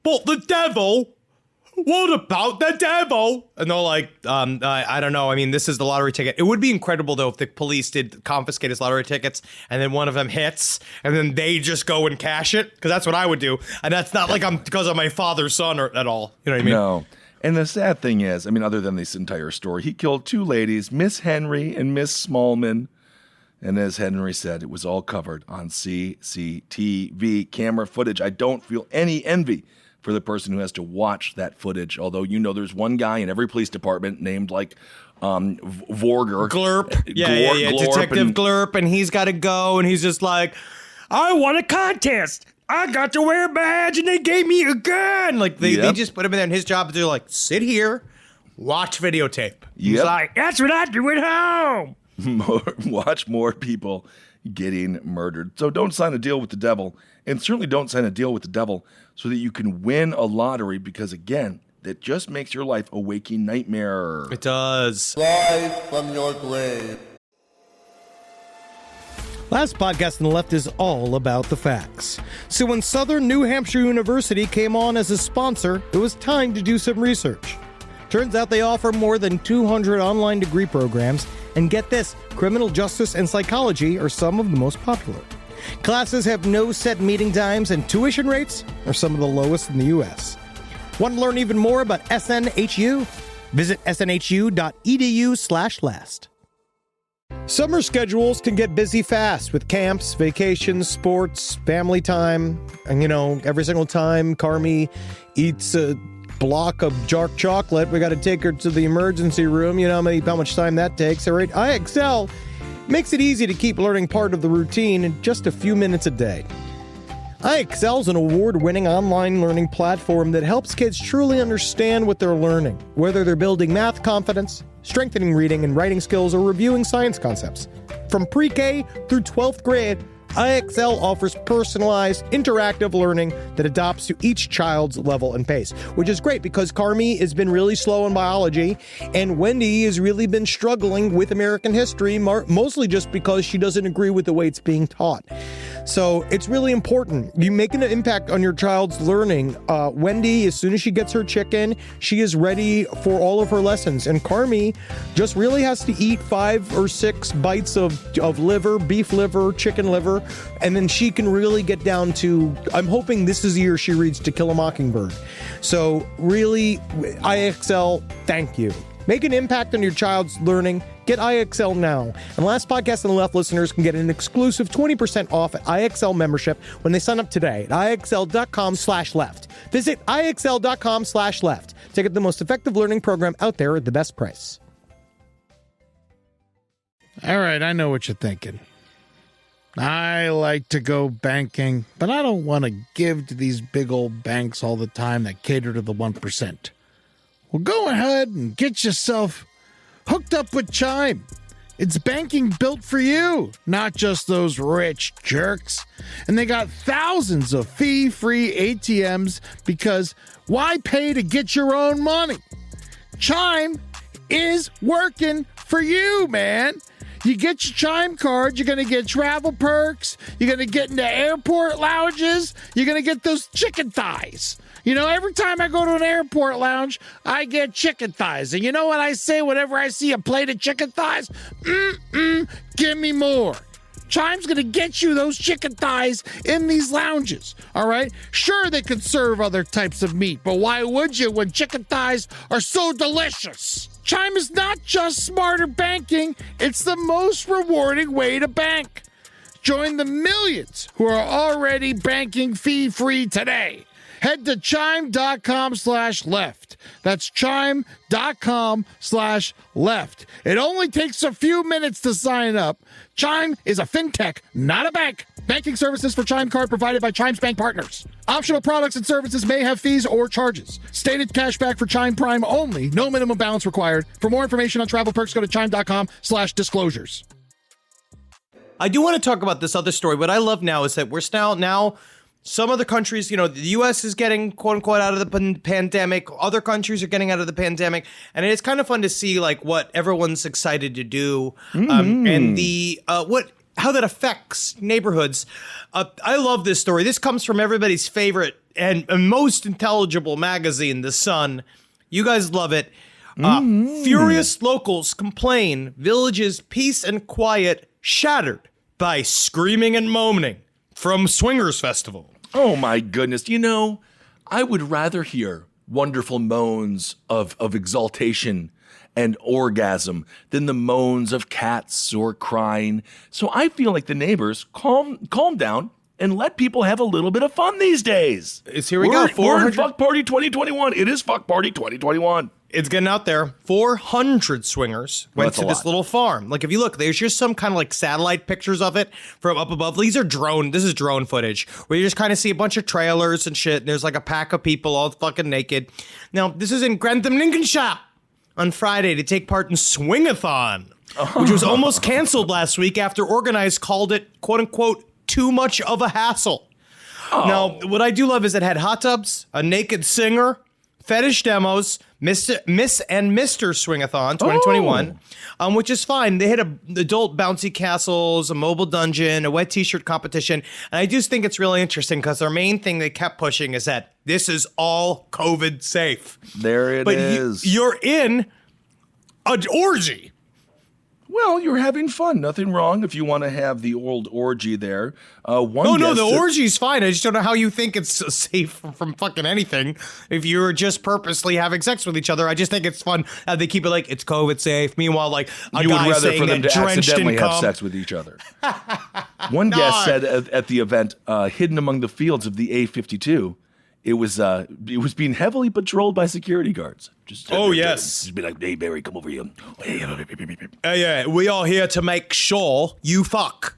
Speaker 6: but the devil. What about the devil? And they're like, I don't know. I mean, this is the lottery ticket. It would be incredible, though, if the police did confiscate his lottery tickets and then one of them hits and then they just go and cash it. Because that's what I would do. And that's not like I'm because of my father's son at all. You know what I mean?
Speaker 3: No. And the sad thing is, other than this entire story, he killed two ladies, Miss Henry and Miss Smallman. And as Henry said, it was all covered on CCTV camera footage. I don't feel any envy for the person who has to watch that footage. Although, there's one guy in every police department named like Vorger.
Speaker 6: Glurp. Yeah. Detective Glurp. And he's got to go. And he's just like, I won a contest. I got to wear a badge and they gave me a gun. Like they just put him in there and his job is to like, sit here, watch videotape. He's like, that's what I do at home.
Speaker 3: Watch more people getting murdered. So don't sign a deal with the devil. And certainly don't sign a deal with the devil so that you can win a lottery because, again, that just makes your life a waking nightmare.
Speaker 6: It does.
Speaker 4: Live from your grave.
Speaker 1: Last podcast on the left is all about the facts. So when Southern New Hampshire University came on as a sponsor, it was time to do some research. Turns out they offer more than 200 online degree programs, and get this, criminal justice and psychology are some of the most popular. Classes have no set meeting times, and tuition rates are some of the lowest in the U.S. Want to learn even more about SNHU? Visit snhu.edu/last. Summer schedules can get busy fast with camps, vacations, sports, family time. And, every single time Carmi eats a block of dark chocolate, we got to take her to the emergency room. You know how much time that takes, all right? IXL makes it easy to keep learning part of the routine in just a few minutes a day. IXL is an award-winning online learning platform that helps kids truly understand what they're learning, whether they're building math confidence, strengthening reading and writing skills, or reviewing science concepts. From pre-K through 12th grade, IXL offers personalized, interactive learning that adapts to each child's level and pace, which is great because Carmi has been really slow in biology, and Wendy has really been struggling with American history, mostly just because she doesn't agree with the way it's being taught. So it's really important. You make an impact on your child's learning. Wendy, as soon as she gets her chicken, she is ready for all of her lessons. And Carmi just really has to eat 5 or 6 bites of liver, beef liver, chicken liver, and then she can really get down to, I'm hoping this is the year she reads To Kill a Mockingbird. So really, IXL, thank you. Make an impact on your child's learning. Get IXL now. And last podcast on the left listeners can get an exclusive 20% off at IXL membership when they sign up today at IXL.com/left. Visit IXL.com/left to get the most effective learning program out there at the best price.
Speaker 5: All right, I know what you're thinking. I like to go banking, but I don't want to give to these big old banks all the time that cater to the 1%. Well, go ahead and get yourself hooked up with Chime. It's banking built for you, not just those rich jerks. And they got thousands of fee-free ATMs because why pay to get your own money? Chime is working for you, man. You get your Chime card, you're going to get travel perks, you're going to get into airport lounges, you're going to get those chicken thighs. You know, every time I go to an airport lounge, I get chicken thighs. And you know what I say whenever I see a plate of chicken thighs? Give me more. Chime's going to get you those chicken thighs in these lounges, all right? Sure, they could serve other types of meat, but why would you when chicken thighs are so delicious? Chime is not just smarter banking, it's the most rewarding way to bank. Join the millions who are already banking fee-free today. Head to chime.com/left. That's chime.com/left. It only takes a few minutes to sign up. Chime is a fintech, not a bank. Banking services for Chime Card provided by Chime's bank partners. Optional products and services may have fees or charges. Stated cashback for Chime Prime only. No minimum balance required. For more information on travel perks, go to chime.com/disclosures.
Speaker 6: I do want to talk about this other story. What I love now is that we're now some other countries, you know, the U.S. is getting, quote unquote, out of the pandemic. Other countries are getting out of the pandemic. And it's kind of fun to see, like, what everyone's excited to do and how that affects neighborhoods. I love this story. This comes from everybody's favorite and most intelligible magazine, The Sun. You guys love it. Furious locals complain village's peace and quiet shattered by screaming and moaning from Swingers Festival.
Speaker 3: Oh my goodness. You know, I would rather hear wonderful moans of exaltation and orgasm than the moans of cats or crying. So I feel like the neighbors calm down and let people have a little bit of fun these days.
Speaker 6: Here we go.
Speaker 3: We're in Fuck Party 2021. It is Fuck Party 2021.
Speaker 6: It's getting out there. 400 swingers went to this little farm. Like, if you look, there's just some kind of like satellite pictures of it from up above. This is drone footage where you just kind of see a bunch of trailers and shit. And there's like a pack of people all fucking naked. Now, this is in Grantham, Lincolnshire on Friday to take part in Swingathon, which was almost canceled last week after organized called it, quote unquote, too much of a hassle. Now, what I do love is it had hot tubs, a naked singer, fetish demos, Miss and Mr. Swingathon 2021, which is fine. They had adult bouncy castles, a mobile dungeon, a wet t-shirt competition. And I just think it's really interesting because their main thing they kept pushing is that this is all COVID safe.
Speaker 3: There it is.
Speaker 6: You're in an orgy.
Speaker 3: Well, you're having fun. Nothing wrong if you want to have the old orgy there.
Speaker 6: The orgy's fine. I just don't know how you think it's safe from fucking anything if you're just purposely having sex with each other. I just think it's fun. They keep it like it's COVID safe. Meanwhile, like
Speaker 3: you would rather for them to accidentally have sex with each other. One guest said at the event, hidden among the fields of the A-52, it was being heavily patrolled by security guards.
Speaker 6: Yes.
Speaker 3: Just be like, hey, Barry, come over here.
Speaker 6: Yeah, we are here to make sure you fuck.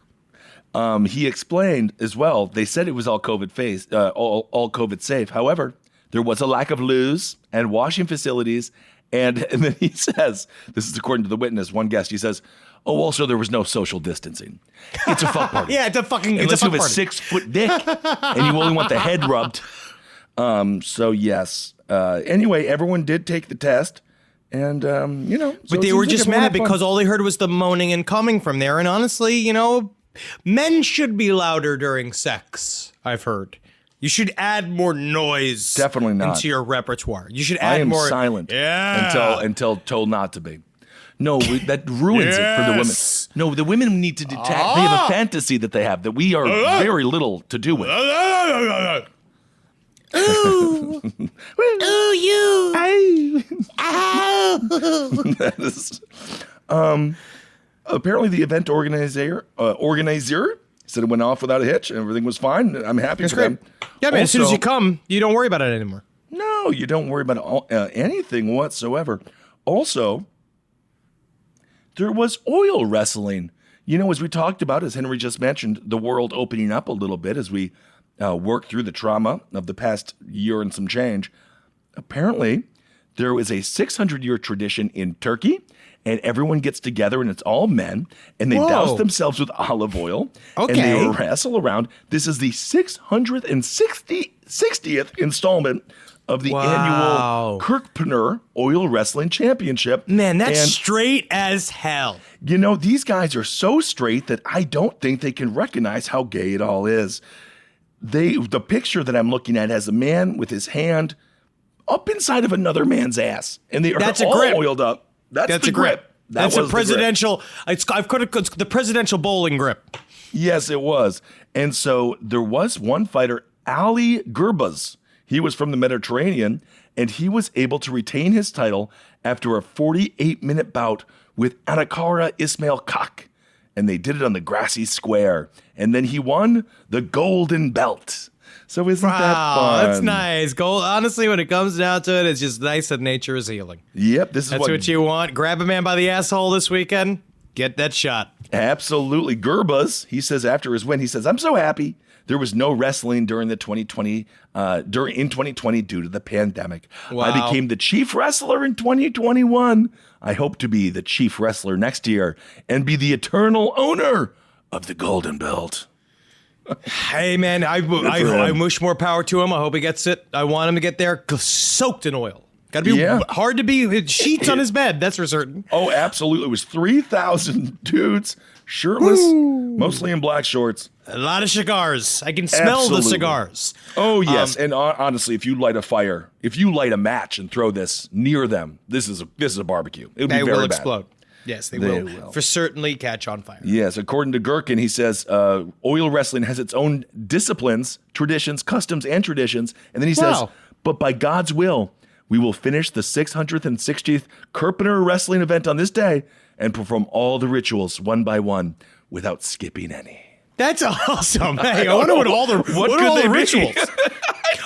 Speaker 3: He explained as well, they said it was all COVID all COVID safe. However, there was a lack of loos and washing facilities. And then he says, this is according to the witness, one guest, he says, also there was no social distancing. It's a fuck party.
Speaker 6: Yeah, it's a fuck
Speaker 3: Unless you have a
Speaker 6: party.
Speaker 3: 6-foot dick and you only want the head rubbed. So yes. Anyway, everyone did take the test, and
Speaker 6: but they were just mad because all they heard was the moaning and coming from there. And honestly, men should be louder during sex. I've heard. You should add more noise.
Speaker 3: Definitely not
Speaker 6: into your repertoire. You should add more.
Speaker 3: I am silent.
Speaker 6: Yeah.
Speaker 3: Until told not to be. No, that ruins it for the women. No, the women need to detect. They have a fantasy that they have that we are very little to do with.
Speaker 6: Ooh. Ooh, you.
Speaker 3: That is, apparently the event organizer said it went off without a hitch and everything was fine. I'm happy for them.
Speaker 6: Yeah, man, as soon as you come, you don't worry about it anymore.
Speaker 3: No, you don't worry about anything whatsoever. Also, there was oil wrestling. As we talked about, as Henry just mentioned, the world opening up a little bit as we work through the trauma of the past year and some change. Apparently, there is a 600-year tradition in Turkey, and everyone gets together, and it's all men, and they douse themselves with olive oil, and they wrestle around. This is the 660th installment of the annual Kirkpreneur Oil Wrestling Championship.
Speaker 6: Man, that's straight as hell.
Speaker 3: You know, these guys are so straight that I don't think they can recognize how gay it all is. The picture that I'm looking at has a man with his hand up inside of another man's ass, and they are all oiled up. That's the grip.
Speaker 6: That's a presidential. It's the presidential bowling grip.
Speaker 3: Yes, it was. And so there was one fighter, Ali Gurbaz. He was from the Mediterranean, and he was able to retain his title after a 48-minute bout with Anakara Ismail Kak. And they did it on the grassy square. And then he won the golden belt. So isn't that fun?
Speaker 6: That's nice. Gold. Honestly, when it comes down to it, it's just nice that nature is healing.
Speaker 3: Yep.
Speaker 6: That's what you want. Grab a man by the asshole this weekend. Get that shot.
Speaker 3: Absolutely. Gurbaz, he says after his win, he says, I'm so happy. There was no wrestling during the 2020 due to the pandemic.
Speaker 6: Wow.
Speaker 3: I became the chief wrestler in 2021. I hope to be the chief wrestler next year and be the eternal owner of the golden belt.
Speaker 6: Hey, man, I wish more power to him. I hope he gets it. I want him to get there soaked in oil. Got to be hard to be sheets on his bed. That's for certain.
Speaker 3: Oh, absolutely. It was 3,000 dudes, shirtless, mostly in black shorts.
Speaker 6: A lot of cigars. I can smell the cigars.
Speaker 3: Oh, yes. And honestly, if you light a fire, if you light a match and throw this near them, this is a barbecue. It would be very bad. They will explode.
Speaker 6: Yes, they will. For certainly catch on fire.
Speaker 3: Yes, according to Gherkin, he says oil wrestling has its own disciplines, traditions, customs, and traditions. And then he says, but by God's will, we will finish the 660th Kirkpreneur wrestling event on this day and perform all the rituals one by one without skipping any.
Speaker 6: That's awesome. Hey, I wonder what all the rituals.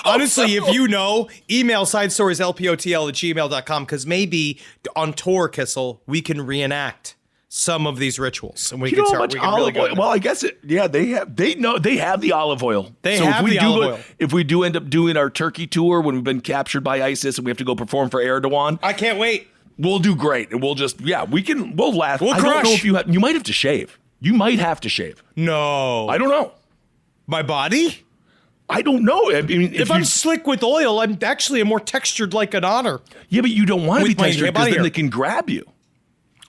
Speaker 6: Honestly, if you know, email sidestorieslpotl@gmail.com because maybe on tour, Kissel, we can reenact some of these rituals, and we can start. We can really go.
Speaker 3: Well, I guess they have the olive oil. If we do end up doing our Turkey tour when we've been captured by ISIS and we have to go perform for Erdogan,
Speaker 6: I can't wait.
Speaker 3: We'll do great, and we'll laugh.
Speaker 6: We'll
Speaker 3: I don't know if you might have to shave. You might have to shave.
Speaker 6: No,
Speaker 3: I don't know.
Speaker 6: My body.
Speaker 3: I don't know. I mean,
Speaker 6: if I'm slick with oil, I'm actually more textured like an otter.
Speaker 3: Yeah, but you don't want to be textured because then they can grab you.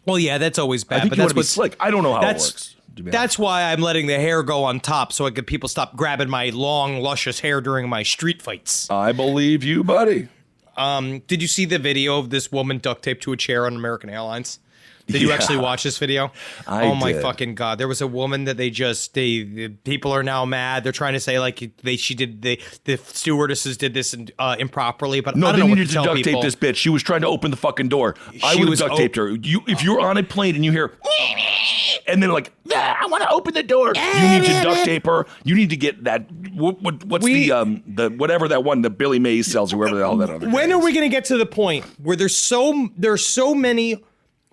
Speaker 6: Well, yeah, that's always bad.
Speaker 3: I think you want to be slick. I don't know how it works.
Speaker 6: That's why I'm letting the hair go on top so people stop grabbing my long, luscious hair during my street fights.
Speaker 3: I believe you, buddy.
Speaker 6: Did you see the video of this woman duct taped to a chair on American Airlines? Did you actually watch this video?
Speaker 3: I
Speaker 6: my
Speaker 3: did.
Speaker 6: fucking God. There was a woman that people are now mad. They're trying to say the stewardesses did this improperly, but
Speaker 3: no,
Speaker 6: I don't know
Speaker 3: they
Speaker 6: what
Speaker 3: needed to duct tape this bitch. She was trying to open the fucking door. I would have duct taped her. If you're on a plane and you hear, and then I want to open the door, you need to duct tape her. You need to get that. What's the whatever that one that Billy Mays sells, whoever the hell that other.
Speaker 6: When are we going to get to the point where there's so many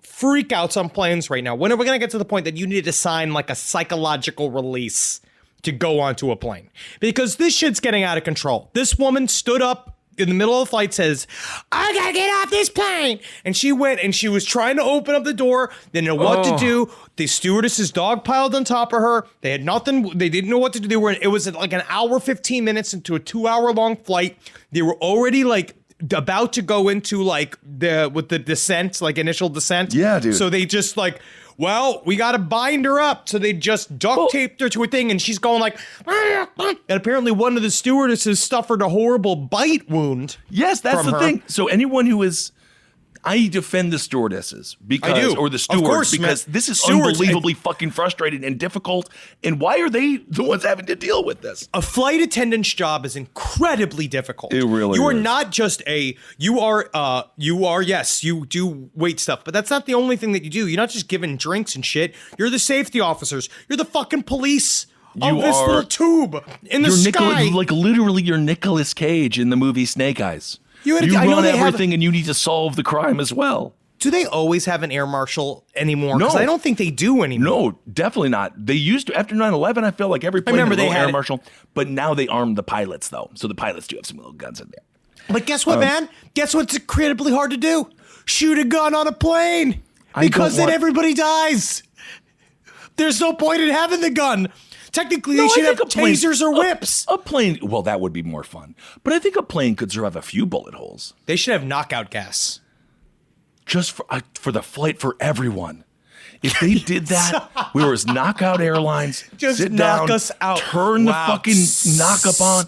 Speaker 6: freakouts on planes right now? When are we going to get to the point that you need to sign like a psychological release to go onto a plane? Because this shit's getting out of control. This woman stood up in the middle of the flight, says, I gotta get off this plane. And she went and she was trying to open up the door. They didn't know what to do. The stewardesses dogpiled on top of her. They had nothing. They didn't know what to do. It was like an hour, 15 minutes into a 2-hour long flight. They were already about to go into the descent, initial descent.
Speaker 3: Yeah, dude.
Speaker 6: So they just we got to bind her up. So they just duct taped her to a thing, and she's going and apparently one of the stewardesses suffered a horrible bite wound.
Speaker 3: Yes, that's the thing. So anyone who is, I defend the stewardesses or the stewards because this is unbelievably fucking frustrating and difficult. And why are they the ones having to deal with this?
Speaker 6: A flight attendant's job is incredibly difficult.
Speaker 3: It really is.
Speaker 6: You are not just yes, you do wait stuff, but that's not the only thing that you do. You're not just giving drinks and shit. You're the safety officers. You're the fucking police. Of this little tube in the sky.
Speaker 3: Literally, you're Nicolas Cage in the movie Snake Eyes. You run everything and you need to solve the crime as well.
Speaker 6: Do they always have an air marshal anymore? Because I don't think they do anymore.
Speaker 3: No, definitely not. They used to, after 9/11, I feel like every plane had a little air marshal. But now they arm the pilots, though. So the pilots do have some little guns in there.
Speaker 6: But guess what, man? Guess what's incredibly hard to do? Shoot a gun on a plane. Because then everybody dies. There's no point in having the gun. Technically, they should have tasers or whips.
Speaker 3: A plane, well, that would be more fun. But I think a plane could survive a few bullet holes.
Speaker 6: They should have knockout gas.
Speaker 3: Just for the flight for everyone. If they did that, we were as Knockout Airlines.
Speaker 6: Just
Speaker 3: sit
Speaker 6: knock
Speaker 3: down,
Speaker 6: us out.
Speaker 3: Turn the fucking knock up on.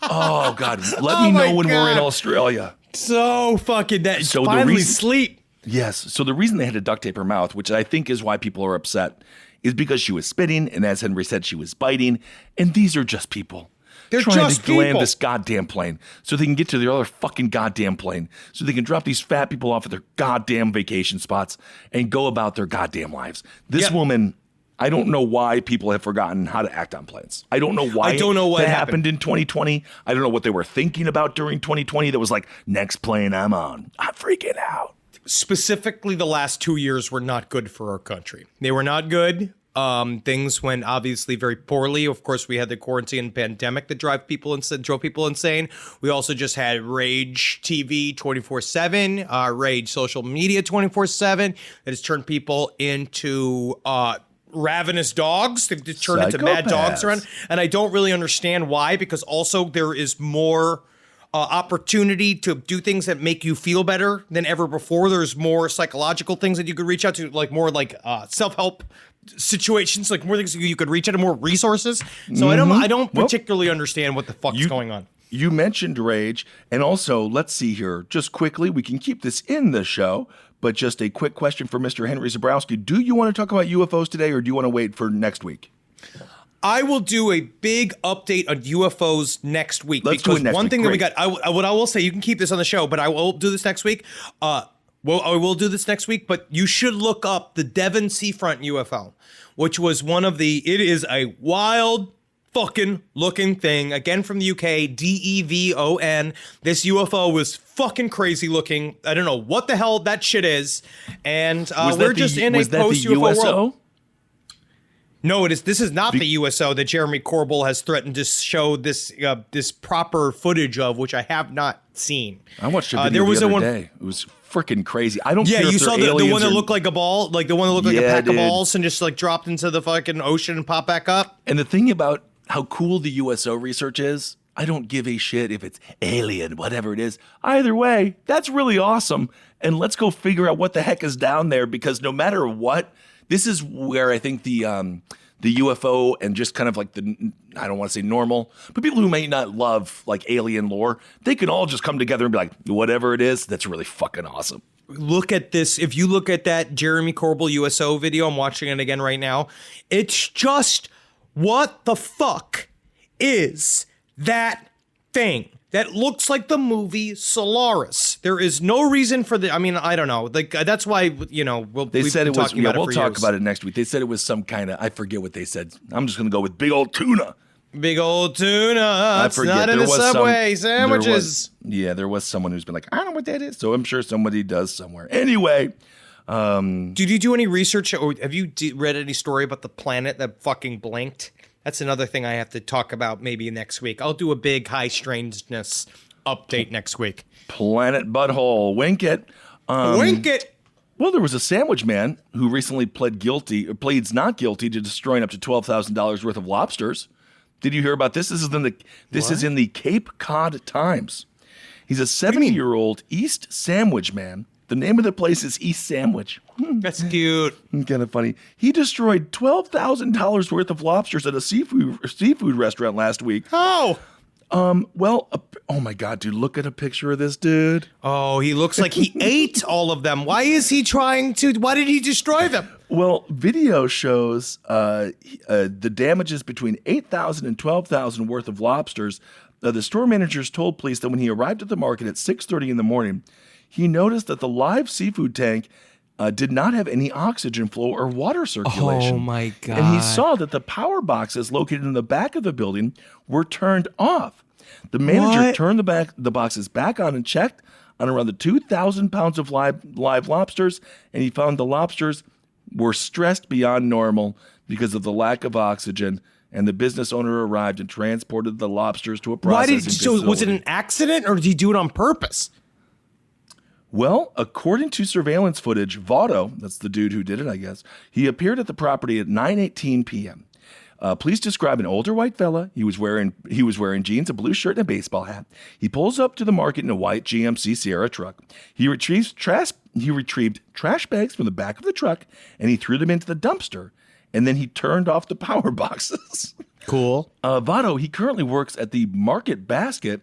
Speaker 3: Oh, God. Let me know when we're in Australia.
Speaker 6: So fucking that.
Speaker 3: So
Speaker 6: finally sleep.
Speaker 3: Yes. So the reason they had to duct tape her mouth, which I think is why people are upset, is because she was spitting. And as Henry said, she was biting. And these are just people.
Speaker 6: They're
Speaker 3: trying
Speaker 6: just
Speaker 3: to land
Speaker 6: people.
Speaker 3: this goddamn plane so they can get to the other fucking goddamn plane so they can drop these fat people off at their goddamn vacation spots and go about their goddamn lives. This woman, I don't know why people have forgotten how to act on planes. I don't know why.
Speaker 6: I don't know what
Speaker 3: that happened in 2020. I don't know what they were thinking about during 2020 that was like, next plane I'm on. I'm freaking out.
Speaker 6: Specifically, the last 2 years were not good for our country. They were not good. Things went obviously very poorly. Of course, we had the quarantine pandemic that drove people insane. We also just had Rage TV 24/7, Rage social media 24/7 that has turned people into ravenous dogs. They've just turned into mad dogs around. And I don't really understand why, because also there is more opportunity to do things that make you feel better than ever before. There's more psychological things that you could reach out to, like more like self-help situations, like more things you could reach out to, more resources. So I don't particularly understand what the fuck's going on.
Speaker 3: You mentioned Rage, and also let's see here, just quickly, we can keep this in the show, but just a quick question for Mr. Henry Zabrowski. Do you want to talk about UFOs today, or do you want to wait for next week?
Speaker 6: I will do a big update on UFOs next week.
Speaker 3: Let's do it next
Speaker 6: one
Speaker 3: week.
Speaker 6: thing
Speaker 3: Great.
Speaker 6: that we got, what I will say, you can keep this on the show, but I will do this next week. I will do this next week, but you should look up the Devon Seafront UFO, which was it is a wild fucking looking thing. Again, from the UK, DEVON. This UFO was fucking crazy looking. I don't know what the hell that shit is. And we're just in a post-UFO world. No, this is not the USO that Jeremy Corbell has threatened to show this proper footage of, which I have not seen.
Speaker 3: I watched a video the other day. It was freaking crazy. I don't care if
Speaker 6: you saw the one that
Speaker 3: or...
Speaker 6: looked like a ball, like the one that looked like a pack of balls and just like dropped into the fucking ocean and popped back up.
Speaker 3: And the thing about how cool the USO research is, I don't give a shit if it's alien, whatever it is. Either way, that's really awesome. And let's go figure out what the heck is down there, because no matter what, this is where I think the UFO and just kind of like I don't want to say normal, but people who may not love like alien lore, they can all just come together and be like, whatever it is, that's really fucking awesome.
Speaker 6: Look at this. If you look at that Jeremy Corbell USO video, I'm watching it again right now. It's just, what the fuck is that thing? That looks like the movie Solaris. There is no reason for I don't know. Like that's why
Speaker 3: They said it was. Yeah, we'll talk about it next week. They said it was some kind of. I forget what they said. I'm just gonna go with big old tuna.
Speaker 6: Big old tuna.
Speaker 3: I forget.
Speaker 6: Not in the Subway sandwiches.
Speaker 3: There was someone who's been like, I don't know what that is. So I'm sure somebody does somewhere. Anyway.
Speaker 6: Did you do any research, or have you read any story about the planet that fucking blinked? That's another thing I have to talk about maybe next week. I'll do a big high strangeness update next week.
Speaker 3: Planet Butthole. Wink it.
Speaker 6: Wink it.
Speaker 3: Well, there was a sandwich man who recently pleads not guilty to destroying up to $12,000 worth of lobsters. Did you hear about this? This is in the Cape Cod Times. He's a 70-year-old East Sandwich man. The name of the place is East Sandwich.
Speaker 6: That's cute.
Speaker 3: Kind of funny. He destroyed $12,000 worth of lobsters at a seafood restaurant last week.
Speaker 6: Oh.
Speaker 3: Oh my God, dude, look at a picture of this dude.
Speaker 6: Oh, he looks like he ate all of them. Why did he destroy them?
Speaker 3: Well, video shows the damages between $8,000 and $12,000 worth of lobsters. The store managers told police that when he arrived at the market at 6:30 in the morning, he noticed that the live seafood tank did not have any oxygen flow or water circulation.
Speaker 6: Oh, my God.
Speaker 3: And he saw that the power boxes located in the back of the building were turned off. The manager turned the boxes back on and checked on around the 2,000 pounds of live lobsters, and he found the lobsters were stressed beyond normal because of the lack of oxygen and the business owner arrived and transported the lobsters to a processing facility.
Speaker 6: Was it an accident, or did he do it on purpose?
Speaker 3: Well, according to surveillance footage, Votto, that's the dude who did it, I guess, he appeared at the property at 9:18 p.m. Police describe an older white fella. He was wearing jeans, a blue shirt, and a baseball hat. He pulls up to the market in a white GMC Sierra truck. He retrieved trash bags from the back of the truck, and he threw them into the dumpster. And then he turned off the power boxes.
Speaker 6: Cool.
Speaker 3: Votto, he currently works at the Market Basket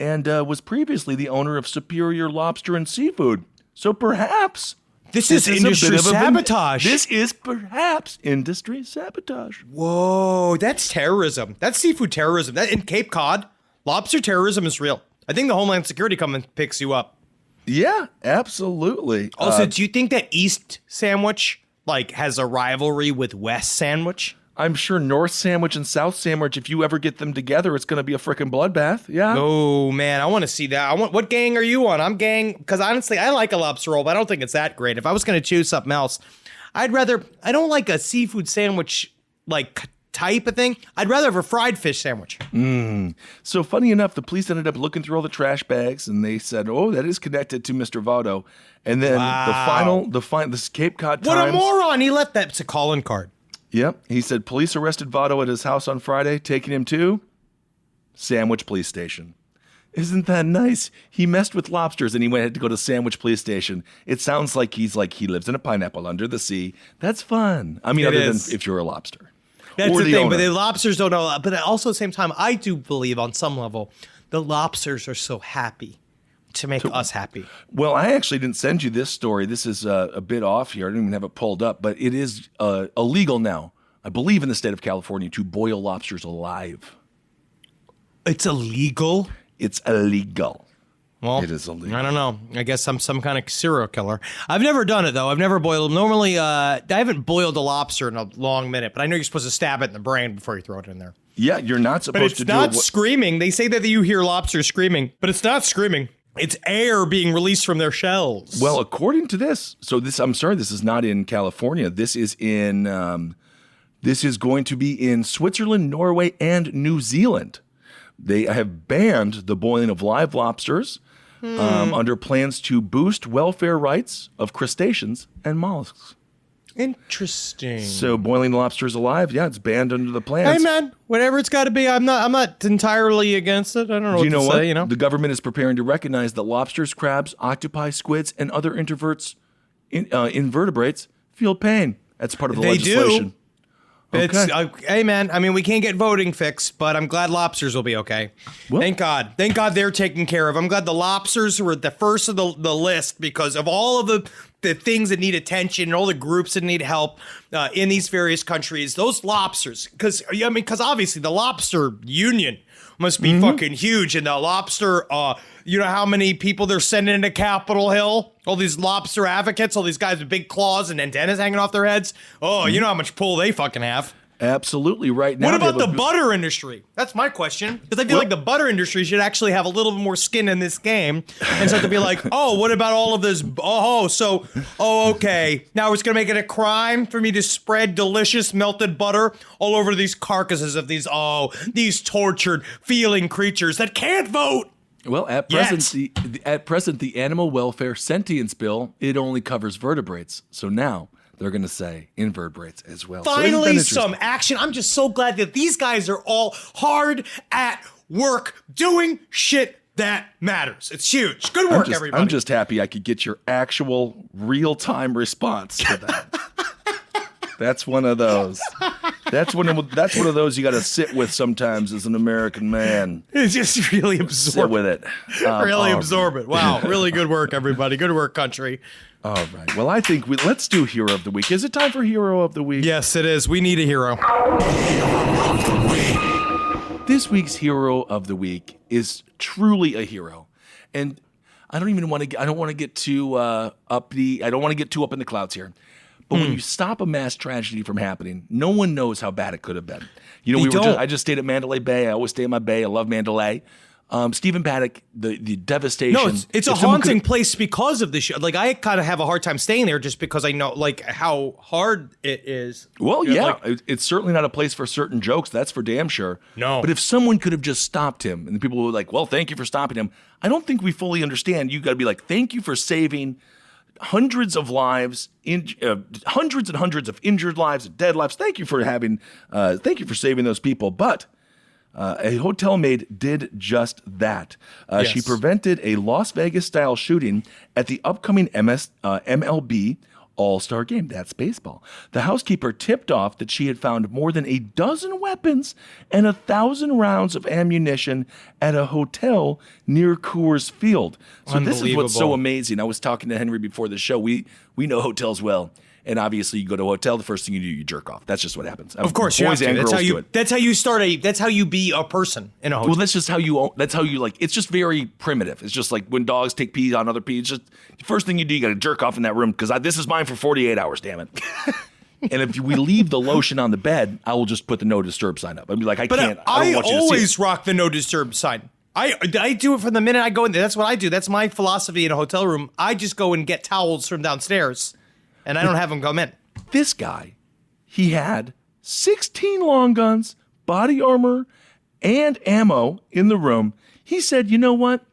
Speaker 3: and was previously the owner of Superior Lobster and Seafood. So perhaps
Speaker 6: this is industry sabotage.
Speaker 3: This is perhaps industry sabotage.
Speaker 6: Whoa, that's terrorism. That's seafood terrorism. That in Cape Cod, lobster terrorism is real. I think the Homeland Security comes and picks you up.
Speaker 3: Yeah, absolutely.
Speaker 6: Also, do you think that East Sandwich has a rivalry with West Sandwich?
Speaker 3: I'm sure North Sandwich and South Sandwich, if you ever get them together, it's going to be a freaking bloodbath. Yeah.
Speaker 6: Oh, man, I want to see that. What gang are you on? I'm gang, because honestly, I like a lobster roll, but I don't think it's that great. If I was going to choose something else, I don't like a seafood sandwich, type of thing. I'd rather have a fried fish sandwich.
Speaker 3: So funny enough, the police ended up looking through all the trash bags, and they said, "Oh, that is connected to Mr. Votto." And then this Cape Cod Times.
Speaker 6: What a moron! He left that. It's a calling card.
Speaker 3: Yep. He said police arrested Votto at his house on Friday, taking him to Sandwich Police Station. Isn't that nice? He messed with lobsters and he had to go to Sandwich Police Station. It sounds like he lives in a pineapple under the sea. That's fun. I mean, other than if you're a lobster.
Speaker 6: That's
Speaker 3: or
Speaker 6: the thing,
Speaker 3: owner.
Speaker 6: but the lobsters don't know. But also at the same time, I do believe on some level, the lobsters are so happy to make us happy.
Speaker 3: Well, I actually didn't send you this story. This is a bit off here. I didn't even have it pulled up, but it is illegal now, I believe in the state of California, to boil lobsters alive.
Speaker 6: It's illegal?
Speaker 3: It's illegal.
Speaker 6: Well,
Speaker 3: it is illegal.
Speaker 6: I don't know. I guess I'm some kind of serial killer. I've never done it, though. I've never boiled. Normally, I haven't boiled a lobster in a long minute, but I know you're supposed to stab it in the brain before you throw it in there.
Speaker 3: Yeah, you're not supposed to do it.
Speaker 6: But it's not screaming. They say that you hear lobsters screaming, but it's not screaming. It's air being released from their shells.
Speaker 3: Well, according to this, I'm sorry, this is not in California. This is going to be in Switzerland, Norway, and New Zealand. They have banned the boiling of live lobsters under plans to boost welfare rights of crustaceans and mollusks.
Speaker 6: Interesting.
Speaker 3: So boiling lobsters alive, yeah, it's banned under the plans.
Speaker 6: Hey man, whatever it's got to be, I'm not entirely against it. I don't know what to say. You know,
Speaker 3: the government is preparing to recognize that lobsters, crabs, octopi, squids, and other invertebrates feel pain. That's part of the legislation.
Speaker 6: Do. Okay. Hey man, I mean, we can't get voting fixed, but I'm glad lobsters will be okay. Well, thank God they're taken care of. I'm glad the lobsters were at the first of the list because of all of the things that need attention and all the groups that need help in these various countries. Those lobsters, because obviously the lobster union must be fucking huge, and the lobster, you know how many people they're sending into Capitol Hill? All these lobster advocates, all these guys with big claws and antennas hanging off their heads. Oh, you know how much pull they fucking have.
Speaker 3: Absolutely, right now.
Speaker 6: What about the butter industry? That's my question. Because I feel like the butter industry should actually have a little bit more skin in this game and start to be like, oh, what about all of this? Okay. Now it's going to make it a crime for me to spread delicious melted butter all over these carcasses of these tortured, feeling creatures that can't vote.
Speaker 3: Well, at present, the Animal Welfare Sentience Bill, it only covers vertebrates. So now they're going to say invertebrates as well.
Speaker 6: Finally, some action. I'm just so glad that these guys are all hard at work doing shit that matters. It's huge. Good work, everybody.
Speaker 3: I'm just happy I could get your actual real-time response to that. That's one of those. That's one of those you got to sit with sometimes as an American man.
Speaker 6: It's just really absorb.
Speaker 3: Sit with it.
Speaker 6: Really absorb it. Wow. Really good work, everybody. Good work, country.
Speaker 3: All right. Well, I think let's do Hero of the Week. Is it time for Hero of the Week?
Speaker 6: Yes, it is. We need a hero.
Speaker 3: This week's Hero of the Week is truly a hero, and I don't want to get too up in the clouds here. But when you stop a mass tragedy from happening, no one knows how bad it could have been. You know, I just stayed at Mandalay Bay. I always stay at my bay. I love Mandalay. Stephen Paddock, the devastation.
Speaker 6: No, it's a
Speaker 3: If someone
Speaker 6: haunting
Speaker 3: could've-
Speaker 6: place because of the show. Like, I kind of have a hard time staying there just because I know, like, how hard it is.
Speaker 3: Well,
Speaker 6: You know,
Speaker 3: yeah,
Speaker 6: like-
Speaker 3: it's certainly not a place for certain jokes. That's for damn sure.
Speaker 6: No.
Speaker 3: But if someone could have just stopped him, and the people were like, well, thank you for stopping him. I don't think we fully understand. You got to be like, thank you for saving hundreds of lives, hundreds and hundreds of injured lives, dead lives. Thank you for saving those people. But a hotel maid did just that. She
Speaker 6: Yes.
Speaker 3: prevented a Las Vegas-style shooting at the upcoming MLB All-Star game. That's baseball. The housekeeper tipped off that she had found more than a dozen weapons and 1,000 rounds of ammunition at a hotel near Coors Field. So this is what's so
Speaker 6: Unbelievable.
Speaker 3: amazing. I was talking to Henry before the show. We know hotels well. And obviously, you go to a hotel. The first thing you do, you jerk off. That's just what happens.
Speaker 6: Of course, you have
Speaker 3: boys
Speaker 6: to.
Speaker 3: and
Speaker 6: That's
Speaker 3: girls
Speaker 6: how
Speaker 3: do
Speaker 6: you.
Speaker 3: it.
Speaker 6: That's how you start a. That's how you be a person in a hotel.
Speaker 3: Well, that's just how you. That's how you like. It's just very primitive. It's just like when dogs take pee on other pee. It's just the first thing you do. You got to jerk off in that room because this is mine for 48 hours. Damn it. And if we leave the lotion on the bed, I will just put the no disturb sign up. I'll be like, I can't. I don't want you to see
Speaker 6: always
Speaker 3: it.
Speaker 6: rock the no disturb sign. I do it from the minute I go in there. That's what I do. That's my philosophy in a hotel room. I just go and get towels from downstairs, and I don't have them come in.
Speaker 3: This guy, he had 16 long guns, body armor, and ammo in the room. He said, you know what?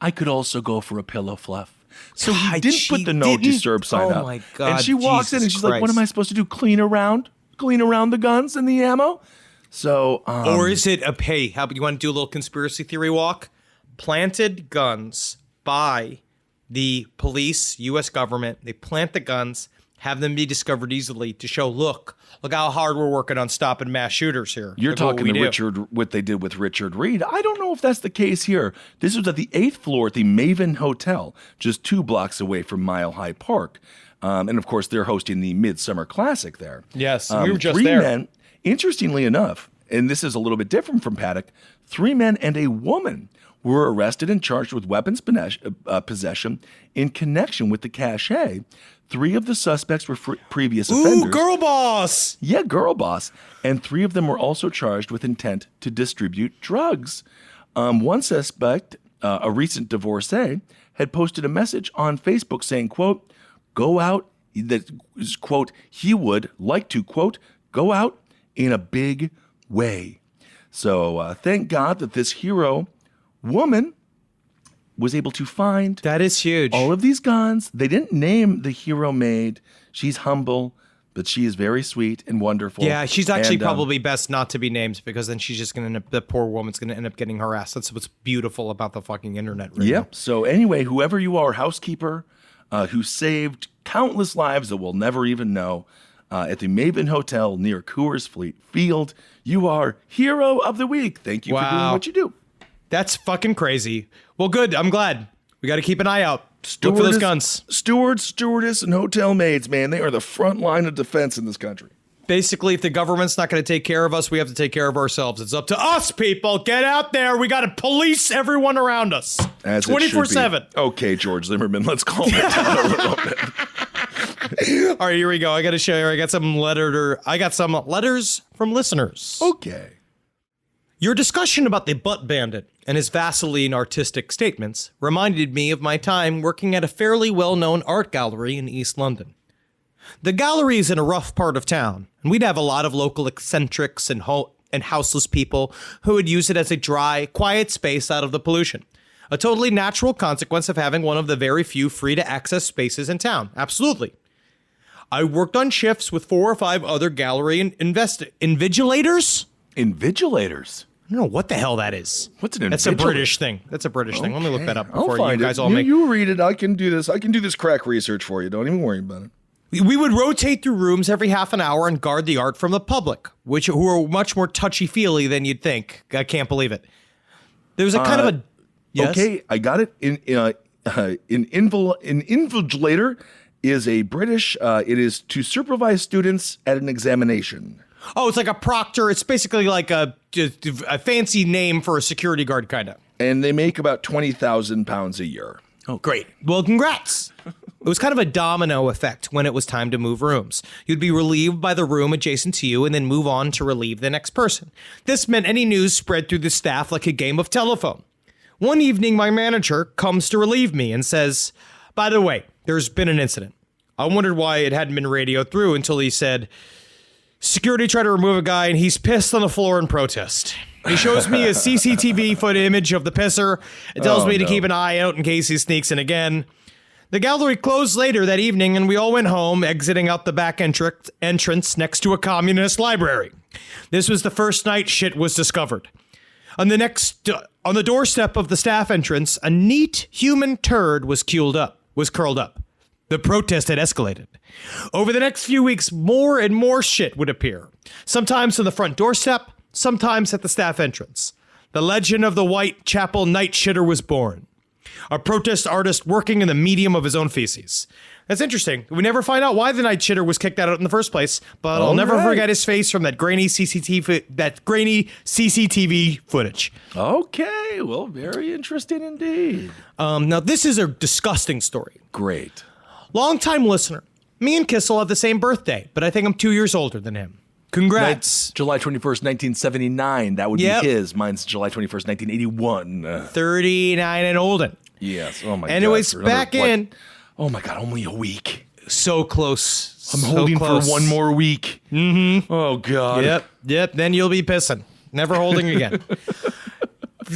Speaker 3: I could also go for a pillow fluff. So he
Speaker 6: God,
Speaker 3: didn't
Speaker 6: she
Speaker 3: put the no
Speaker 6: didn't?
Speaker 3: disturb sign
Speaker 6: Oh
Speaker 3: up.
Speaker 6: my God,
Speaker 3: and she walks in and
Speaker 6: Jesus
Speaker 3: she's like, what am
Speaker 6: Christ.
Speaker 3: I supposed to do? Clean around the guns and the ammo? So,
Speaker 6: Or is it hey, how you want to do a little conspiracy theory walk? Planted guns by the police, U.S. government. They plant the guns, have them be discovered easily to show, look how hard we're working on stopping mass shooters here.
Speaker 3: You're
Speaker 6: Look what
Speaker 3: talking
Speaker 6: we
Speaker 3: to
Speaker 6: do.
Speaker 3: what they did with Richard Reed. I don't know if that's the case here. This was at the 8th floor at the Maven Hotel, just 2 blocks away from Mile High Park. And of course, they're hosting the Midsummer Classic there.
Speaker 6: Yes, we were just
Speaker 3: 3
Speaker 6: there.
Speaker 3: men, interestingly enough, and this is a little bit different from Paddock, 3 men and a woman were arrested and charged with weapons possession in connection with the cache. 3 of the suspects were previous offenders.
Speaker 6: Ooh, girl boss!
Speaker 3: Yeah, girl boss. And 3 of them were also charged with intent to distribute drugs. One suspect, a recent divorcee, had posted a message on Facebook saying, quote, go out, that is, quote, he would like to, quote, go out in a big way. So thank God that this hero woman was able to find
Speaker 6: That is huge.
Speaker 3: all of these guns. They didn't name the hero maid. She's humble, but she is very sweet and wonderful.
Speaker 6: Yeah, she's actually
Speaker 3: And,
Speaker 6: probably best not to be named because then she's just going to end up, the poor woman's going to end up getting harassed. That's what's beautiful about the fucking internet right
Speaker 3: Yep.
Speaker 6: now.
Speaker 3: So anyway, whoever you are, housekeeper, who saved countless lives that we'll never even know at the Maven Hotel near Coors Field, you are hero of the week. Thank you for doing
Speaker 6: Wow.
Speaker 3: what you do.
Speaker 6: That's fucking crazy. Well, good. I'm glad. We got to keep an eye out. Look for those guns.
Speaker 3: Stewards, stewardess, and hotel maids, man, they are the front line of defense in this country.
Speaker 6: Basically, if the government's not going to take care of us, we have to take care of ourselves. It's up to us, people. Get out there. We got to police everyone around us.
Speaker 3: As it should be.
Speaker 6: 24/7.
Speaker 3: Okay, George Zimmerman, let's calm it down a little bit.
Speaker 6: All right, here we go. I got to show you. I got some letters from listeners.
Speaker 3: Okay.
Speaker 6: Your discussion about the butt bandit and his Vaseline artistic statements reminded me of my time working at a fairly well-known art gallery in East London. The gallery is in a rough part of town, and we'd have a lot of local eccentrics and houseless people who would use it as a dry, quiet space out of the pollution. A totally natural consequence of having one of the very few free-to-access spaces in town. Absolutely. I worked on shifts with 4 or 5 other gallery invigilators.
Speaker 3: Invigilators.
Speaker 6: I don't know what the hell that is.
Speaker 3: What's an
Speaker 6: That's a
Speaker 3: invigilator?
Speaker 6: British thing. That's a British thing. Let me look that up
Speaker 3: I'll
Speaker 6: before you
Speaker 3: find
Speaker 6: guys
Speaker 3: it.
Speaker 6: all make.
Speaker 3: You read it. I can do this. I can do this crack research for you. Don't even worry about it.
Speaker 6: We would rotate through rooms every half an hour and guard the art from the public, who are much more touchy-feely than you'd think. I can't believe it. There's a kind of a... Yes?
Speaker 3: Okay, I got it. Invigilator is a British. It is to supervise students at an examination.
Speaker 6: Oh, it's like a proctor. It's basically like a fancy name for a security guard, kind of.
Speaker 3: And they make about £20,000 a year.
Speaker 6: Oh, great. Well, congrats. It was kind of a domino effect when it was time to move rooms. You'd be relieved by the room adjacent to you and then move on to relieve the next person. This meant any news spread through the staff like a game of telephone. One evening, my manager comes to relieve me and says, by the way, there's been an incident. I wondered why it hadn't been radioed through until he said, security tried to remove a guy and he's pissed on the floor in protest. He shows me a CCTV footage image of the pisser. It tells me to keep an eye out in case he sneaks in again. The gallery closed later that evening and we all went home, exiting out the back entrance next to a communist library. This was the first night shit was discovered. On the doorstep of the staff entrance, a neat human turd was curled up. The protest had escalated. Over the next few weeks, more and more shit would appear. Sometimes on the front doorstep, sometimes at the staff entrance. The legend of the Whitechapel night shitter was born. A protest artist working in the medium of his own feces. That's interesting. We never find out why the night shitter was kicked out in the first place, but I'll never forget his face from that grainy CCTV footage.
Speaker 3: Okay, well, very interesting indeed.
Speaker 6: Now, this is a disgusting story.
Speaker 3: Great.
Speaker 6: Long-time listener. Me and Kissel have the same birthday, but I think I'm 2 years older than him. Congrats.
Speaker 3: July 21st, 1979. That would be his. Mine's July 21st, 1981.
Speaker 6: 39 and olden.
Speaker 3: Yes. Oh, my God.
Speaker 6: Anyways, back in.
Speaker 3: Oh, my God. Only a week.
Speaker 6: So close.
Speaker 3: I'm holding for one more week.
Speaker 6: Mm-hmm.
Speaker 3: Oh, God.
Speaker 6: Yep. Then you'll be pissing. Never holding again.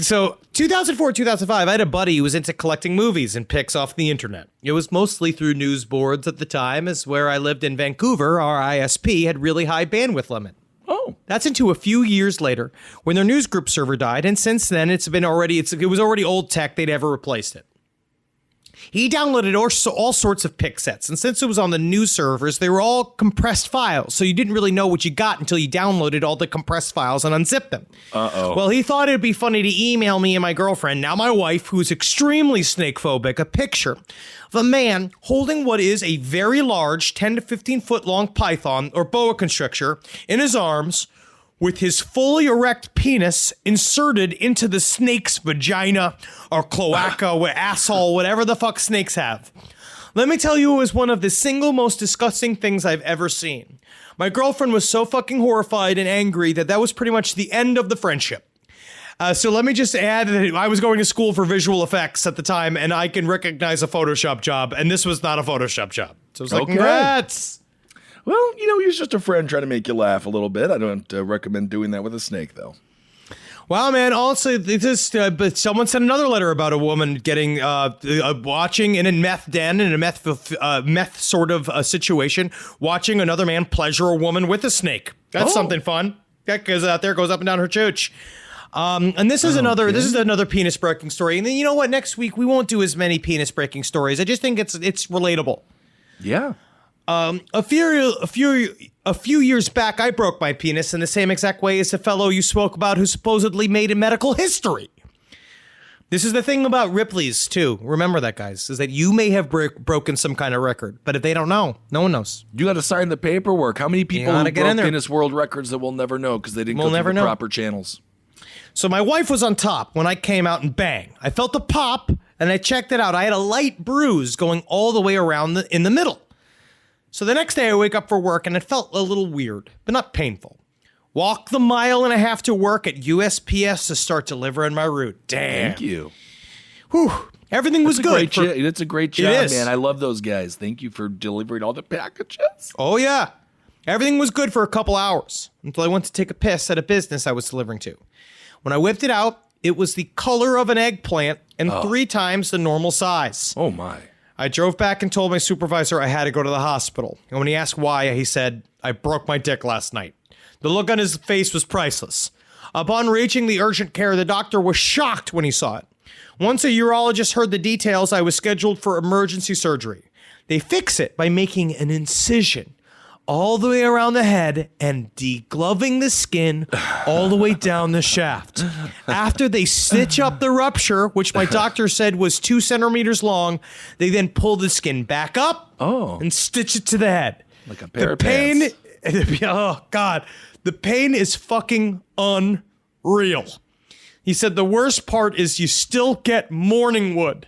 Speaker 6: So 2004, 2005, I had a buddy who was into collecting movies and pics off the internet. It was mostly through news boards at the time, as where I lived in Vancouver, our ISP had really high bandwidth limit.
Speaker 3: Oh.
Speaker 6: That's into a few years later when their newsgroup server died, and since then it was already old tech, they'd ever replaced it. He downloaded all sorts of pic sets, and since it was on the news servers, they were all compressed files, so you didn't really know what you got until you downloaded all the compressed files and unzipped them.
Speaker 3: Uh-oh.
Speaker 6: Well, he thought it'd be funny to email me and my girlfriend, now my wife, who's extremely snake-phobic, a picture of a man holding what is a very large 10 to 15 foot long python or boa constrictor in his arms, with his fully erect penis inserted into the snake's vagina or cloaca or asshole, whatever the fuck snakes have. Let me tell you, it was one of the single most disgusting things I've ever seen. My girlfriend was so fucking horrified and angry that was pretty much the end of the friendship. So let me just add that I was going to school for visual effects at the time, and I can recognize a Photoshop job, and this was not a Photoshop job. So I was like, congrats.
Speaker 3: Well, he was just a friend trying to make you laugh a little bit. I don't recommend doing that with a snake, though.
Speaker 6: Wow, man. Also, but someone sent another letter about a woman getting watching in a meth den, in a meth sort of situation, watching another man pleasure a woman with a snake. That's something fun. That goes out there, goes up and down her chooch. And this is another penis breaking story. And then you know what? Next week we won't do as many penis breaking stories. I just think it's relatable.
Speaker 3: Yeah.
Speaker 6: A few years back, I broke my penis in the same exact way as the fellow you spoke about who supposedly made a medical history. This is the thing about Ripley's, too. Remember that, guys, is that you may have broken some kind of record, but if they don't know, no one knows.
Speaker 3: You got to sign the paperwork. How many people broke Guinness World Records that we'll never know because they didn't go through the proper channels?
Speaker 6: So my wife was on top when I came out, and bang, I felt a pop, and I checked it out. I had a light bruise going all the way around in the middle. So the next day I wake up for work and it felt a little weird, but not painful. Walk the 1.5 miles to work at USPS to start delivering my route. Damn.
Speaker 3: Thank you.
Speaker 6: Whew. Everything was good.
Speaker 3: It's a great job, man. I love those guys. Thank you for delivering all the packages.
Speaker 6: Oh, yeah. Everything was good for a couple hours until I went to take a piss at a business I was delivering to. When I whipped it out, it was the color of an eggplant and 3 times the normal size.
Speaker 3: Oh, my.
Speaker 6: I drove back and told my supervisor I had to go to the hospital. And when he asked why, he said, I broke my dick last night. The look on his face was priceless. Upon reaching the urgent care, the doctor was shocked when he saw it. Once a urologist heard the details, I was scheduled for emergency surgery. They fix it by making an incision all the way around the head and degloving the skin all the way down the shaft. After they stitch up the rupture, which my doctor said was 2 centimeters long, they then pull the skin back up and stitch it to the head.
Speaker 3: Like a pair of pants.
Speaker 6: Oh, God. The pain is fucking unreal. He said the worst part is you still get morning wood.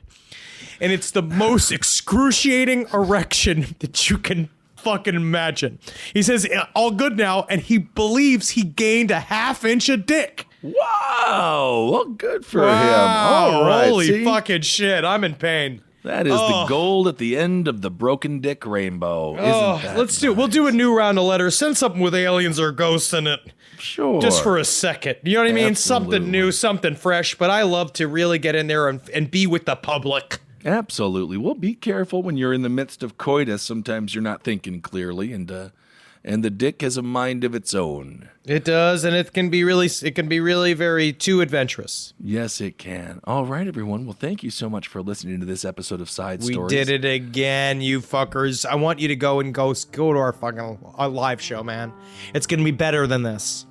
Speaker 6: And it's the most excruciating erection that you can fucking imagine. He says all good now, and he believes he gained a 1/2 inch of dick.
Speaker 3: Wow. Well, good for him. All right.
Speaker 6: Holy
Speaker 3: see?
Speaker 6: fucking shit. I'm in pain.
Speaker 3: That is the gold at the end of the broken dick rainbow. Isn't that
Speaker 6: We'll do a new round of letters. Send something with aliens or ghosts in it.
Speaker 3: Sure.
Speaker 6: Just for a second. You know what I mean?
Speaker 3: Absolutely.
Speaker 6: Something new, something fresh. But I love to really get in there and be with the public.
Speaker 3: Absolutely. Well, be careful when you're in the midst of coitus. Sometimes you're not thinking clearly, and the dick has a mind of its own.
Speaker 6: It does, and it can be really very too adventurous.
Speaker 3: Yes, it can. All right, everyone. Well, thank you so much for listening to this episode of Side Stories.
Speaker 6: We did it again, you fuckers. I want you to go to our fucking live show, man. It's gonna be better than this.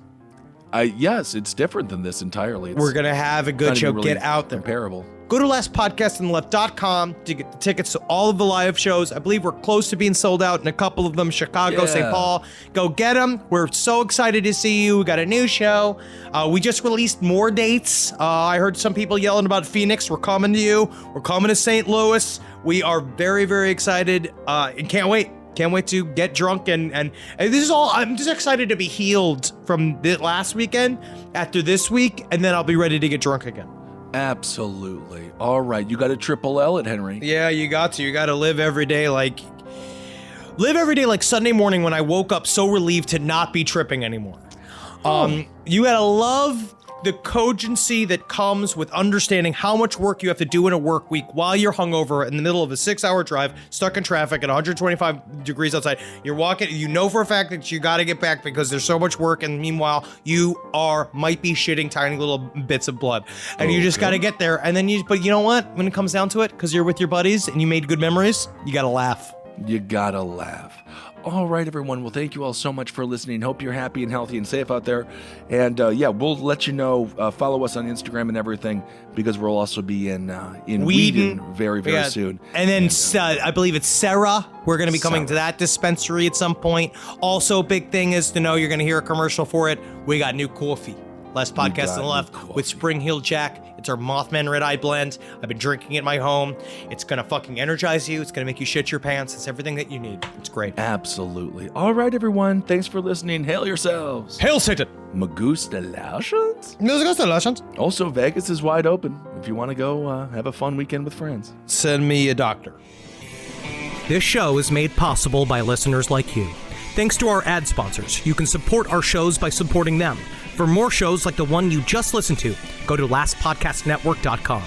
Speaker 3: Yes, it's different than this entirely.
Speaker 6: We're gonna have a good show. Get out there.
Speaker 3: Comparable.
Speaker 6: Go to lastpodcastonleft.com to get the tickets to all of the live shows. I believe we're close to being sold out in a couple of them. Chicago, St. Paul. Go get them. We're so excited to see you. We got a new show. We just released more dates. I heard some people yelling about Phoenix. We're coming to you. We're coming to St. Louis. We are very, very excited and can't wait. Can't wait to get drunk and this is all. I'm just excited to be healed from the last weekend after this week, and then I'll be ready to get drunk again.
Speaker 3: Absolutely. All right. You got a triple L at Henry.
Speaker 6: Yeah, you got to. You got to live every day like Sunday morning when I woke up so relieved to not be tripping anymore. You gotta love the cogency that comes with understanding how much work you have to do in a work week while you're hungover in the middle of a 6-hour drive, stuck in traffic at 125 degrees outside. You're walking, you know for a fact that you got to get back because there's so much work, and meanwhile you might be shitting tiny little bits of blood, and you just got to get there. And then but you know what? When it comes down to it, because you're with your buddies and you made good memories, you got to laugh.
Speaker 3: You gotta laugh. All right, everyone. Well, thank you all so much for listening. Hope you're happy and healthy and safe out there. And we'll let you know. Follow us on Instagram and everything, because we'll also be in Wheaton very, very soon.
Speaker 6: And then I believe it's Sarah. We're going to be coming to that dispensary at some point. Also, big thing is to know you're going to hear a commercial for it. We got new coffee. Last podcast on the left with Spring Hill Jack. It's our Mothman Red Eye blend. I've been drinking it in my home. It's going to fucking energize you. It's going to make you shit your pants. It's everything that you need. It's great.
Speaker 3: Absolutely. All right, everyone. Thanks for listening. Hail yourselves.
Speaker 6: Hail Satan.
Speaker 3: Magustalations. Also, Vegas is wide open if you want to go have a fun weekend with friends.
Speaker 6: Send me a doctor.
Speaker 7: This show is made possible by listeners like you. Thanks to our ad sponsors. You can support our shows by supporting them. For more shows like the one you just listened to, go to lastpodcastnetwork.com.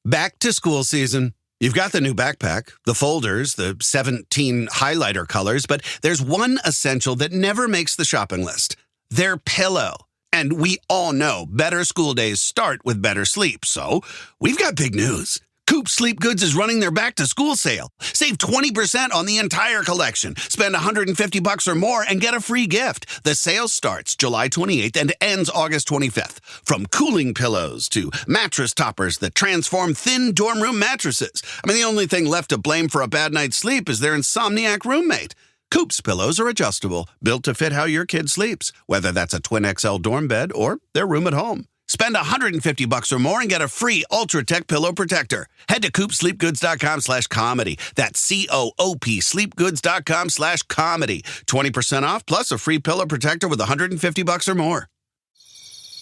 Speaker 8: Back to school season. You've got the new backpack, the folders, the 17 highlighter colors, but there's one essential that never makes the shopping list. Their pillow. And we all know better school days start with better sleep, so we've got big news. Coop Sleep Goods is running their back-to-school sale. Save 20% on the entire collection. Spend $150 or more and get a free gift. The sale starts July 28th and ends August 25th. From cooling pillows to mattress toppers that transform thin dorm room mattresses. I mean, the only thing left to blame for a bad night's sleep is their insomniac roommate. Coop's pillows are adjustable, built to fit how your kid sleeps, whether that's a twin XL dorm bed or their room at home. Spend $150 or more and get a free Ultra Tech pillow protector. Head to coopsleepgoods.com/comedy. That's COOP sleepgoods.com/comedy. 20% off plus a free pillow protector with $150 or more.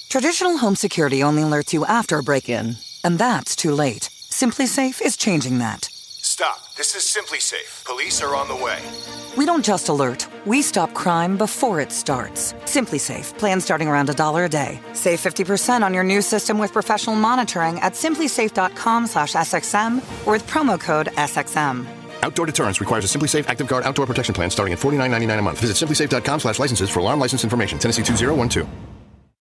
Speaker 9: Traditional home security only alerts you after a break-in, and that's too late. SimpliSafe is changing that.
Speaker 10: Stop. This is SimpliSafe. Police are on the way.
Speaker 9: We don't just alert. We stop crime before it starts. SimpliSafe. Plan starting around $1 a day. Save 50% on your new system with professional monitoring at simplisafe.com/SXM or with promo code SXM.
Speaker 10: Outdoor deterrence requires a SimpliSafe Active Guard outdoor protection plan starting at $49.99 a month. Visit simplisafe.com/licenses for alarm license information. Tennessee 2012.